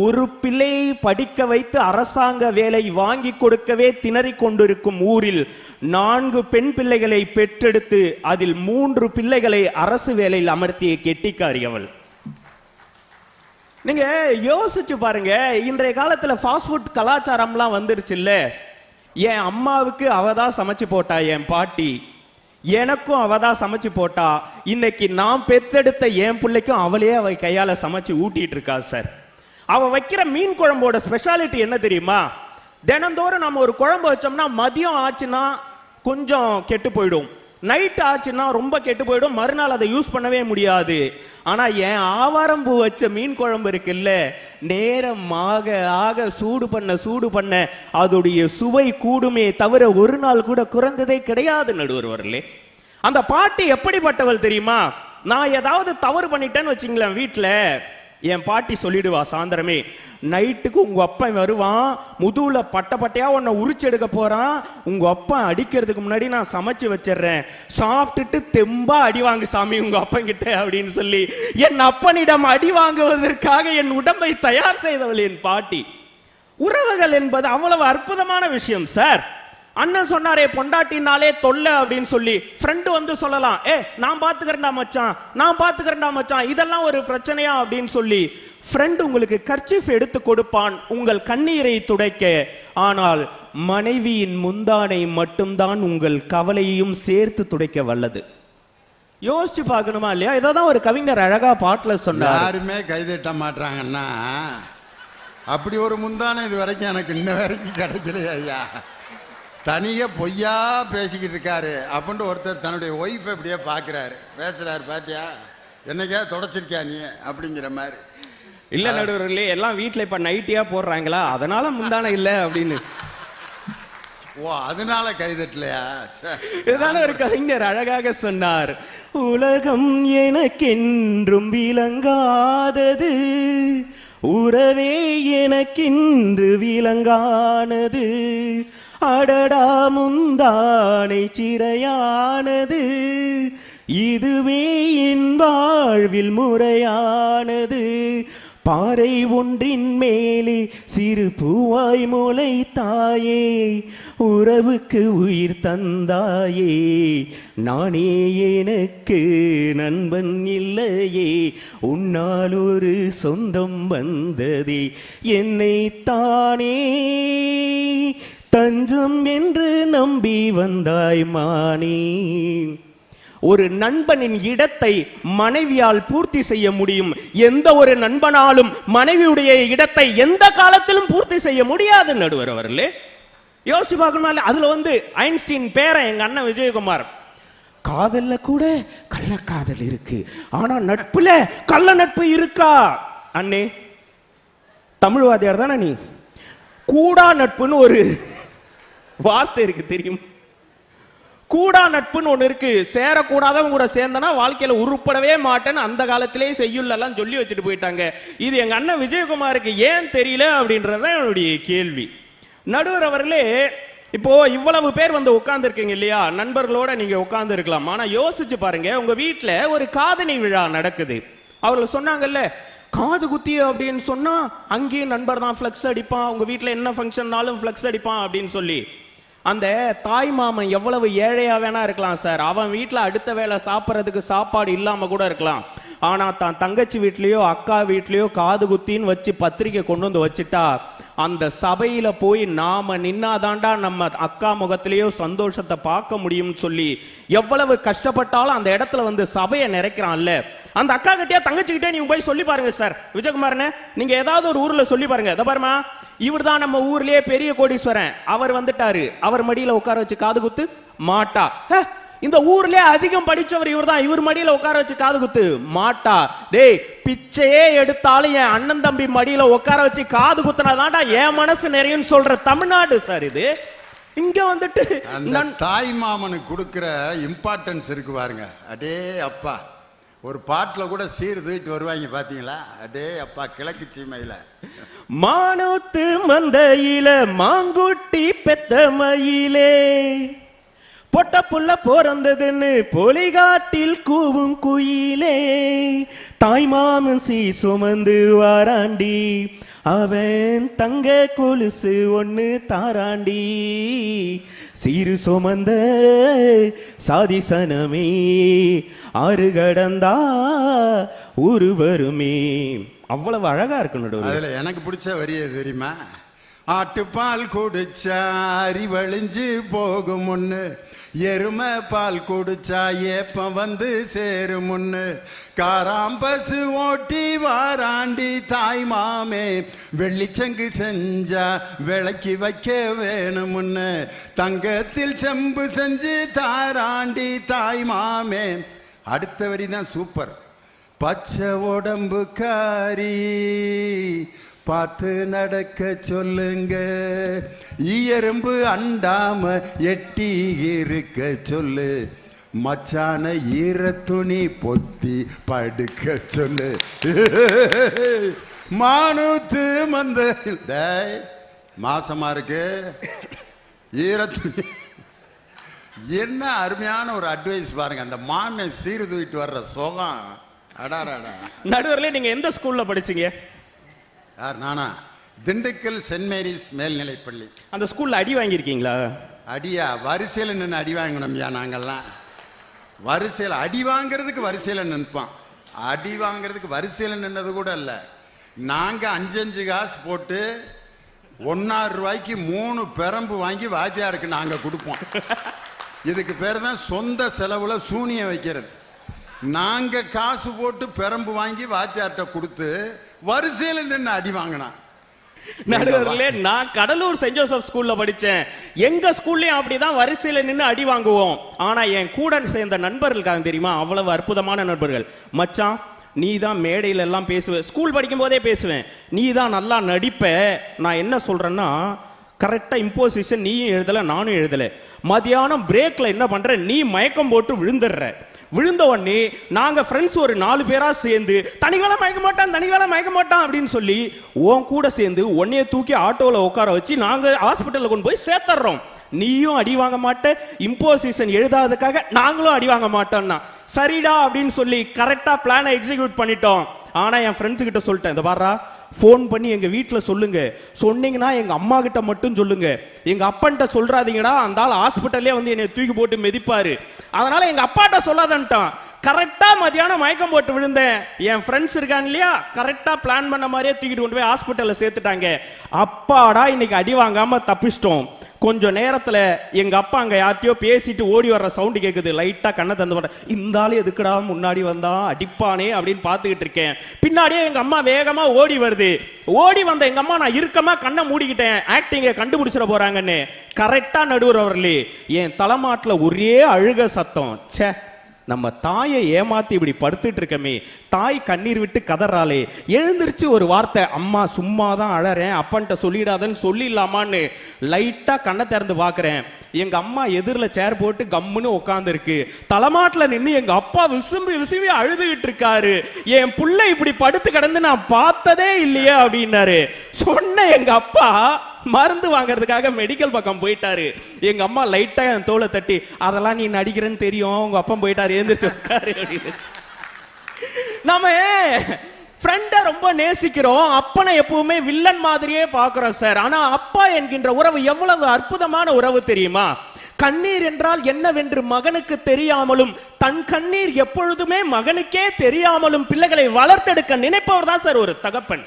S3: ஒரு பிள்ளையை படிக்க வைத்து அரசாங்க வேலை வாங்கி கொடுக்கவே திணறிக் கொண்டிருக்கும் ஊரில் 4 பெண் பிள்ளைகளை பெற்றெடுத்து அதில் 3 பிள்ளைகளை அரசு வேலையில் அமர்த்திய கெட்டிக்காரி அவள். நீங்க யோசிச்சு பாருங்க, இன்றைய காலத்துல ஃபாஸ்ட் ஃபுட் கலாச்சாரம்லாம் வந்துருச்சு இல்ல. என் அம்மாவுக்கு அவதான் சமைச்சு போட்டா என் பாட்டி, எனக்கும் அவதான் சமைச்சு போட்டா. இன்னைக்கு நான் பெத்தெடுத்த என் பிள்ளைக்கும் அவளே அவ கையால சமைச்சு ஊட்டிட்டு இருக்கா சார். அவ வைக்கிற மீன் குழம்போட ஸ்பெஷாலிட்டி என்ன தெரியுமா? தினந்தோறும் நம்ம ஒரு குழம்பு வச்சோம்னா மதியம் ஆச்சுன்னா கொஞ்சம் கெட்டு போயிடும், நைட் ஆச்சுன்னா ரொம்ப கெட்டு போயிடும், மறுநாள் அதை யூஸ் பண்ணவே முடியாது. ஆனா என் ஆவாரம்பூ வச்ச மீன் குழம்பு இருக்குல்ல, நேரம் ஆக ஆக சூடு பண்ண அதோடைய சுவை கூடுமே தவிர ஒரு நாள் கூட குறைந்ததே கிடையாது நடுவர்களே. அந்த பாட்டி எப்படிப்பட்டவள் தெரியுமா? நான் ஏதாவது தவறு பண்ணிட்டேன்னு வச்சுங்களேன் வீட்டில், என் பாட்டி சொல்லிடுவா சாயந்தரமே, நைட்டுக்கு உங்க அப்பா வருவான், முதுகுல பட்டையா உன்னை உரிச்செடுக்க போறான், உங்க அப்பா அடிக்கிறதுக்கு முன்னாடி நான் சமைச்சு வச்சிடுறேன், சாப்பிட்டுட்டு தெம்பா அடி வாங்கு சாமி உங்க அப்பன் கிட்ட அப்படின்னு சொல்லி என் அப்பனிடம் அடி வாங்குவதற்காக என் உடம்பை தயார் செய்தவள் என் பாட்டி. உறவுகள் என்பது அவ்வளவு அற்புதமான விஷயம் சார். அண்ணன் சொன்னாரே பொண்டாட்டினாலே தொல்லை அப்படின்னு சொல்லி, ஃப்ரெண்டு வந்து சொல்லலாம், நான் பாத்துக்கிறேன்டா மச்சான், இதெல்லாம் ஒரு பிரச்சனையா அப்படின்னு சொல்லி ஃப்ரெண்ட் உங்களுக்கு கர்ச்சீஃப் எடுத்து கொடுப்பான் உங்கள் கண்ணீரை துடைக்க. ஆனால் மனைவியின் முந்தானை மட்டும்தான் உங்கள் கவலையையும் சேர்த்து துடைக்க வல்லது. யோசிச்சு பார்க்கணுமா இல்லையா? இதான் ஒரு கவிஞர் அழகா பாட்டுல சொன்னார்.
S1: யாருமே கைதட்ட மாட்டாங்கன்னா அப்படி ஒரு முந்தானை இது வரைக்கும் எனக்கு இன்ன வரைக்கும் கிடைக்கலையா ஐயா. தனியாக பொய்யா பேசிக்கிட்டு இருக்காரு அப்படின்ட்டு ஒருத்தர் தன்னுடைய ஒய்ஃபை இப்படியே பார்க்குறாரு, பேசுகிறாரு, பாத்தியா என்னைக்கா தொடச்சிருக்கியா நீ அப்படிங்கிற மாதிரி.
S3: இல்லை நடுவர்களே, எல்லாம் வீட்டில் இப்போ நைட்டியாக போடுறாங்களா அதனால முந்தான இல்லை அப்படின்னு.
S1: ஓ, அதனால கைதட்டலையா?
S3: இதுதான ஒரு கவிஞர் அழகாக சொன்னார். உலகம் எனக்கென்றும் விளங்காதது, உறவே எனக்கென்று விளங்கானது, அடடா முந்தானை சிறையானது, இதுவே என் வாழ்வில் முறையானது, பாறை ஒன்றின் மேலே சிறு பூவாய் முளைத்தாயே, உறவுக்கு உயிர் தந்தாயே, நானே எனக்கு நண்பன் இல்லையே, உன்னால் ஒரு சொந்தம் வந்ததே, என்னை தானே தஞ்சம் என்று நம்பி வந்தாய் மானே. ஒரு நண்பனின் இடத்தை மனைவியால் பூர்த்தி செய்ய முடியும், எந்த ஒரு நண்பனாலும் மனைவியுடைய இடத்தை எந்த காலத்திலும் பூர்த்தி செய்ய முடியாது நடுவர் அவர்களே. யோசிச்சு பார்க்கணும். அதுல ஐன்ஸ்டீன் பேரன் எங்க அண்ணன் விஜயகுமார், காதல்ல கூட கள்ளக்காதல் இருக்கு, ஆனா நட்புல கள்ள நட்பு இருக்கா? அண்ணே தமிழ்வாதியார் தானே நீ, கூடா நட்புன்னு ஒரு வார்த்தை இருக்கு தெரியும். கூடா நட்புன்னு ஒன்று இருக்கு, சேரக்கூடாதவங்க கூட சேர்ந்தனா வாழ்க்கையில உருப்படவே மாட்டேன்னு அந்த காலத்திலேயே செய்யுள்ளெல்லாம் சொல்லி வச்சுட்டு போயிட்டாங்க. இது எங்க அண்ணன் விஜயகுமாருக்கு ஏன் தெரியல அப்படின்றத என்னுடைய கேள்வி. நடுவர் அவர்களே, இப்போ இவ்வளவு பேர் உட்கார்ந்து இருக்கீங்க இல்லையா, நண்பர்களோட நீங்க உட்கார்ந்து இருக்கலாம். ஆனா யோசிச்சு பாருங்க, உங்க வீட்டுல ஒரு காதணி விழா நடக்குது. அவர்கள் சொன்னாங்கல்ல, காது குத்தி அப்படின்னு சொன்னா அங்கேயும் நண்பர் தான் ஃபிளக்ஸ் அடிப்பான், உங்க வீட்டுல என்ன ஃபங்க்ஷன்னாலும் ஃபிளக்ஸ் அடிப்பான் அப்படின்னு சொல்லி. அந்த தாய் மாமன் எவ்வளவு ஏழையா வேணா இருக்கலாம் சார், அவன் வீட்டில் அடுத்த வேளை சாப்பிட்றதுக்கு சாப்பாடு இல்லாம கூட இருக்கலாம். ஆனா தான் தங்கச்சி வீட்லயோ அக்கா வீட்லயோ காது குத்தின்னு வச்சு பத்திரிக்கை கொண்டு வந்து வச்சுட்டா, அந்த சபையில போய் நாம நின்னாதாண்டா நம்ம அக்கா முகத்திலேயோ சந்தோஷத்தை பார்க்க முடியும்னு சொல்லி எவ்வளவு கஷ்டப்பட்டாலும் அந்த இடத்துல சபையை நிறைக்கிறான்ல. அந்த அக்கா கிட்டே தங்கச்சி கிட்டே நீங்க போய் சொல்லி பாருங்க சார், விஜயகுமார்னு நீங்க ஏதாவது ஒரு ஊர்ல சொல்லி பாருங்க, இத பாருமா இவர் தான் நம்ம ஊர்லயே பெரிய கோடீஸ்வரன், அவர் வந்துட்டாரு, அவர் மடியில உட்கார வச்சு காது குத்து மாட்டா. இந்த ஊர்லயே அதிகம் படிச்சவர் இவர் தான், இவர் மடியில உட்கார வச்சு காது குத்து மாட்டா. டேய், பிச்சையே எடுத்தாலும் என் அண்ணன் தம்பி மடியில உட்கார வச்சு காது குத்துனாதான்டா என் மனசு நிறையும் சொல்ற தமிழ்நாடு சார் இது. இங்க
S1: அந்த தாய் மாமனுக்கு கொடுக்கிற இம்பார்ட்டன்ஸ் இருக்கு பாருங்க. அடே அப்பா, ஒரு பாட்டில் கூட சீர் தூக்கிட்டு வருவாங்க பாத்தீங்களா? அடே அப்பா, கிழக்கு சீமையில
S3: மானூத்து மந்தையில மாங்குட்டி பெத்த மயிலே, பொட்ட புள்ள பிறந்ததுன்னு பொலிகாட்டில் கூவும் குயிலே தாய் மாமன் சீ சுமந்து வாராண்டி அவன் தங்க கொலுசு ஒன்று தாராண்டி சீரு சுமந்த சாதிசனமே ஆறு கடந்தா ஊரு வருமே. அவ்வளவு அழகா இருக்கு.
S1: அதுல எனக்கு பிடிச்ச வரி தெரியுமா? ஆட்டுப்பால் குடிச்சா அறிவழிஞ்சு போகும் முன்னு, எருமை பால் குடிச்சா ஏப்பம் வந்து சேரும் முன்னு, காராம்பசு ஓட்டி வாராண்டி தாய் மாமே வெள்ளிச்சங்கு செஞ்சா விளக்கி வைக்க வேணும் முன்னு, தங்கத்தில் செம்பு செஞ்சு தாராண்டி தாய் மாமே. அடுத்த வரி தான் சூப்பர். பச்சை உடம்புக்காரி பார்த்து நடக்க சொல்லுங்க, ஈயரும்பு அண்டாம எட்டி இருக்க சொல்லு, மச்சான ஈர துணி பொத்தி படுக்க சொல்லு, மானூத்து மந்த மாசமா இருக்கு ஈர துணி. என்ன அருமையான ஒரு அட்வைஸ் பாருங்க. அந்த மாமை சீரு தூக்கிட்டு வர்ற சோகம். அடாராடா.
S3: நடுவர்களே, நீங்க எந்த ஸ்கூல்ல படிச்சீங்க?
S1: யார்? நானா? திண்டுக்கல் சென்ட் மேரிஸ் மேல்நிலைப்பள்ளி.
S3: அந்த ஸ்கூல்ல அடி வாங்கியிருக்கீங்களா?
S1: அடியா? வரிசையில் நின்று அடி வாங்கணும்யா. நாங்கள்லாம் வரிசையில் அடி வாங்கிறதுக்கு வரிசையில் நிற்போம். அடி வாங்கிறதுக்கு வரிசையில் நின்னது கூட இல்லை. நாங்கள் 5 காசு போட்டு 1 ரூபாய்க்கு 3 பெரம்பு வாங்கி வாத்தியாருக்கு நாங்கள் கொடுப்போம். இதுக்கு பேர் தான் சொந்த செலவில் சூனியம் வைக்கிறது. நாங்கள் காசு போட்டு பெரம்பு வாங்கி வாத்தியார்கிட்ட கொடுத்து வரிசையில் நின்று அடி வாங்கினா.
S3: நடுவர்களே, நான் கடலூர் சென்ட் ஜோசப் ஸ்கூல்ல படிச்சேன். எங்க ஸ்கூல்லயும் அப்படிதான் வரிசையில நின்று அடி வாங்குவோம். ஆனா என் கூட சேர்ந்த நண்பர்களுக்காக தெரியுமா, அவ்வளவு அற்புதமான நண்பர்கள். மச்சான், நீ தான் மேடையில எல்லாம் பேசுவ, ஸ்கூல் படிக்கும் போதே பேசுவேன், நீ தான் நல்லா நடிப்ப. நான் என்ன சொல்றேன்னா, கரெக்டா இம்போசிஷன் நீயும் எழுதல நானும் எழுதல. மதியானம் பிரேக்ல என்ன பண்ற, நீ மயக்கம் போட்டு விழுந்துடுற. விழுந்த உடனே நாங்க ஃப்ரெண்ட்ஸ் ஒரு 4 பேரா சேர்ந்து தனிவேளை மயக்க மாட்டான் அப்படின்னு சொல்லி உன் கூட சேர்ந்து உன்னைய தூக்கி ஆட்டோல உட்கார வச்சு நாங்க ஹாஸ்பிட்டல்ல கொண்டு போய் சேர்த்துறோம். நீயும் அடி வாங்க மாட்ட, இம்போசிஷன் எழுதாததுக்காக நாங்களும் அடி வாங்க மாட்டோம்னா சரிடா அப்படின்னு சொல்லி கரெக்டா பிளானை எக்ஸிக்யூட் பண்ணிட்டோம். ஆனா என் ஃப்ரெண்ட்ஸ் கிட்ட சொல்லிட்டேன், இந்த பாரா, ஃபோன் பண்ணி எங்க வீட்டில் சொல்லுங்க, சொன்னீங்கன்னா எங்க அம்மா கிட்ட மட்டும் சொல்லுங்க, எங்க அப்பன்ட்ட சொல்றாதீங்கடா, அந்த ஆள் ஹாஸ்பிட்டல்லே வந்து என்னை தூக்கி போட்டு மிதிப்பாரு, அதனால எங்க அப்பாட்ட சொல்லாதன்ட்டான். கரெக்டா மதியானம் மயக்கம் போட்டு விழுந்தேன். என் ஃப்ரெண்ட்ஸ் இருக்காங்க இல்லையா, கரெக்டா பிளான் பண்ண மாதிரியே தூக்கிட்டு கொண்டு போய் ஹாஸ்பிட்டல்ல சேர்த்துட்டாங்க. அப்பாடா, இன்னைக்கு அடி வாங்காம தப்பிச்சிட்டோம். கொஞ்சம் நேரத்துல எங்க அப்பா அங்க யார்ட்டையோ பேசிட்டு ஓடி வர்ற சவுண்ட் கேக்குது. லைட்டா கண்ணை தந்து போட்டேன், இந்த ஆளு எதுக்குடா முன்னாடி வந்தா அடிப்பானே அப்படின்னு பாத்துக்கிட்டு இருக்கேன். பின்னாடியே எங்க அம்மா வேகமா ஓடி வருது. ஓடி வந்த எங்க அம்மா நான் இறுக்கமா கண்ணை மூடிக்கிட்டேன், ஆக்டிங்க கண்டுபிடிச்சிட போறாங்கன்னு. கரெக்டா நடுவர் அவர்களே, என் தலைமாட்டுல ஒரே அழுக சத்தம். ச்சே, நம்ம தாயை ஏமாத்தி இப்படி படுத்துட்டு இருக்கமே, தாய் கண்ணீர் விட்டு கதறாளே. எழுந்திருச்சு ஒரு வார்த்தை, அம்மா சும்மா தான் அழறேன், அப்பன்ட்ட சொல்லிடாதன்னு சொல்லிடலாமான்னு லைட்டா கண்ணை திறந்து பாக்குறேன். எங்க அம்மா எதிரில் சேர் போட்டு கம்முன்னு உட்கார்ந்து இருக்கு. தலைமாட்டில் நின்று எங்க அப்பா விசும்பி விசும்பி அழுதுகிட்டு இருக்காரு. என் புள்ள இப்படி படுத்து கிடந்து நான் பார்த்ததே இல்லையே அப்படின்னாரு. சொன்ன எங்க அப்பா மருந்து வாங்கறதுக்காக மெடிக்கல் பக்கம் போயிட்டாரு. எங்க அம்மா லைட்டா என் தோலை தட்டி, அதெல்லாம் நீ நடிக்கிறேன்னு தெரியும், உங்க அப்பா போயிட்டாரு, எழுந்திரிச்சு உட்காரு அப்படின்னு. நம்ம ஃப்ரெண்டை ரொம்ப நேசிக்கிறோம், அப்பனை எப்பவுமே வில்லன் மாதிரியே பார்க்கிறோம் சார். ஆனா அப்பா என்கின்ற உறவு எவ்வளவு அற்புதமான உறவு தெரியுமா? கண்ணீர் என்றால் என்னவென்று மகனுக்கு தெரியாமலும், தன் கண்ணீர் எப்பொழுதுமே மகனுக்கே தெரியாமலும் பிள்ளைகளை வளர்த்தெடுக்க நினைப்பவர் தான் சார் ஒரு தகப்பன்.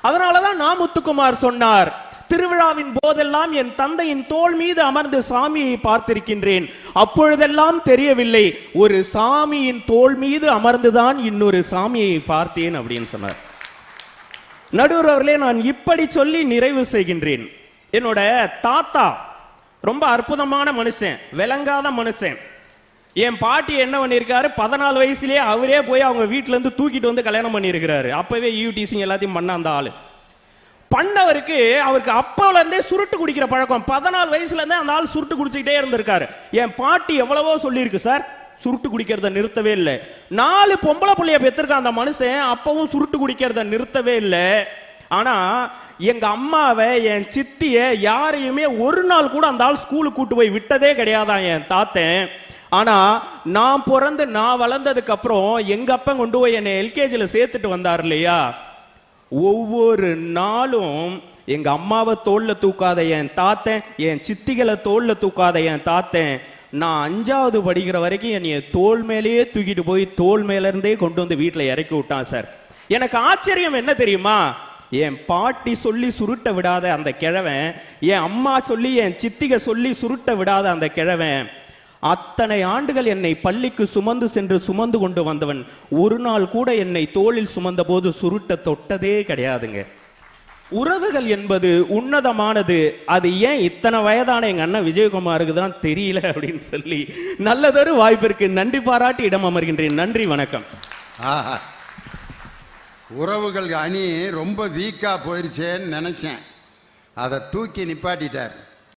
S3: அதனாலதான் நாமுத்துக்குமார் சொன்னார், திருவிழாவின் போதெல்லாம் என் தந்தையின் தோள் மீது அமர்ந்து சாமியை பார்த்திருக்கின்றேன், அப்பொழுதெல்லாம் தெரியவில்லை, ஒரு சாமியின் தோள் மீது அமர்ந்துதான் இன்னொரு சாமியை பார்த்தேன் அப்படின்னு சொன்னார். நடுவர் அவர்களே, நான் இப்படி சொல்லி நிறைவு செய்கின்றேன். என்னோட தாத்தா ரொம்ப அற்புதமான மனுஷன், விளங்காத மனுஷன். என் பாட்டி என்ன பண்ணியிருக்காரு, 14 வயசுலேயே அவரே போய் அவங்க வீட்டில இருந்து தூக்கிட்டு வந்து கல்யாணம் பண்ணியிருக்கிறாரு. அப்பவே ஈவ்டீசிங் எல்லாத்தையும் பண்ண அந்த ஆளு பண்ணவருக்கு, அவருக்கு அப்போல இருந்தே சுருட்டு குடிக்கிற பழக்கம். 14 வயசுல இருந்தே அந்த ஆள் சுருட்டு குடிச்சுக்கிட்டே இருந்திருக்காரு. என் பாட்டி எவ்வளவோ சொல்லியிருக்கு சார், சுருட்டு குடிக்கிறத நிறுத்தவே இல்லை. 4 பொம்பளை பிள்ளைய பெற்றிருக்க அந்த மனுஷன் அப்பவும் சுருட்டு குடிக்கிறத நிறுத்தவே இல்லை. ஆனா எங்க அம்மாவை என் சித்திய யாரையுமே ஒரு நாள் கூட அந்த ஆள் ஸ்கூலுக்கு கூட்டு போய் விட்டதே கிடையாதான் என் தாத்தன். ஆனா நான் பிறந்து நான் வளர்ந்ததுக்கு அப்புறம் எங்க அப்பா கொண்டு போய் என்னை எல்கேஜில சேர்த்துட்டு வந்தார் இல்லையா, ஒவ்வொரு நாளும் எங்க அம்மாவை தோல்ல தூக்காத என் தாத்தன், என் சித்திகளை தோல்ல தூக்காத என் தாத்தன், நான் 5வது படிக்கிற வரைக்கும் என்னைய தோல் மேலேயே தூக்கிட்டு போய் தோல் மேல இருந்தே கொண்டு வந்து வீட்டில் இறக்கி விட்டான் சார். எனக்கு ஆச்சரியம் என்ன தெரியுமா, என் பாட்டி சொல்லி சுருட்ட விடாத அந்த கிழவன், என் அம்மா சொல்லி என் சித்திகை சொல்லி சுருட்ட விடாத அந்த கிழவன், அத்தனை ஆண்டுகள் என்னை பள்ளிக்கு சுமந்து சென்று சுமந்து கொண்டு வந்தவன் ஒரு நாள் கூட என்னை தோளில் சுமந்த போது சுருட்ட தொட்டதே கிடையாதுங்க. உறவுகள் என்பது உன்னதமானது. அது ஏன் இத்தனை வயதான எங்க அண்ணன் விஜயகுமாருக்கு தான் தெரியல அப்படின்னு சொல்லி நல்லதொரு வாய்ப்பிற்கு நன்றி பாராட்டி இடம் அமர்கின்றேன். நன்றி, வணக்கம்.
S1: உறவுகள் அணி ரொம்ப வீக்கா போயிருச்சேன்னு நினைச்சேன், அதை தூக்கி நிப்பாட்டிட்டார்.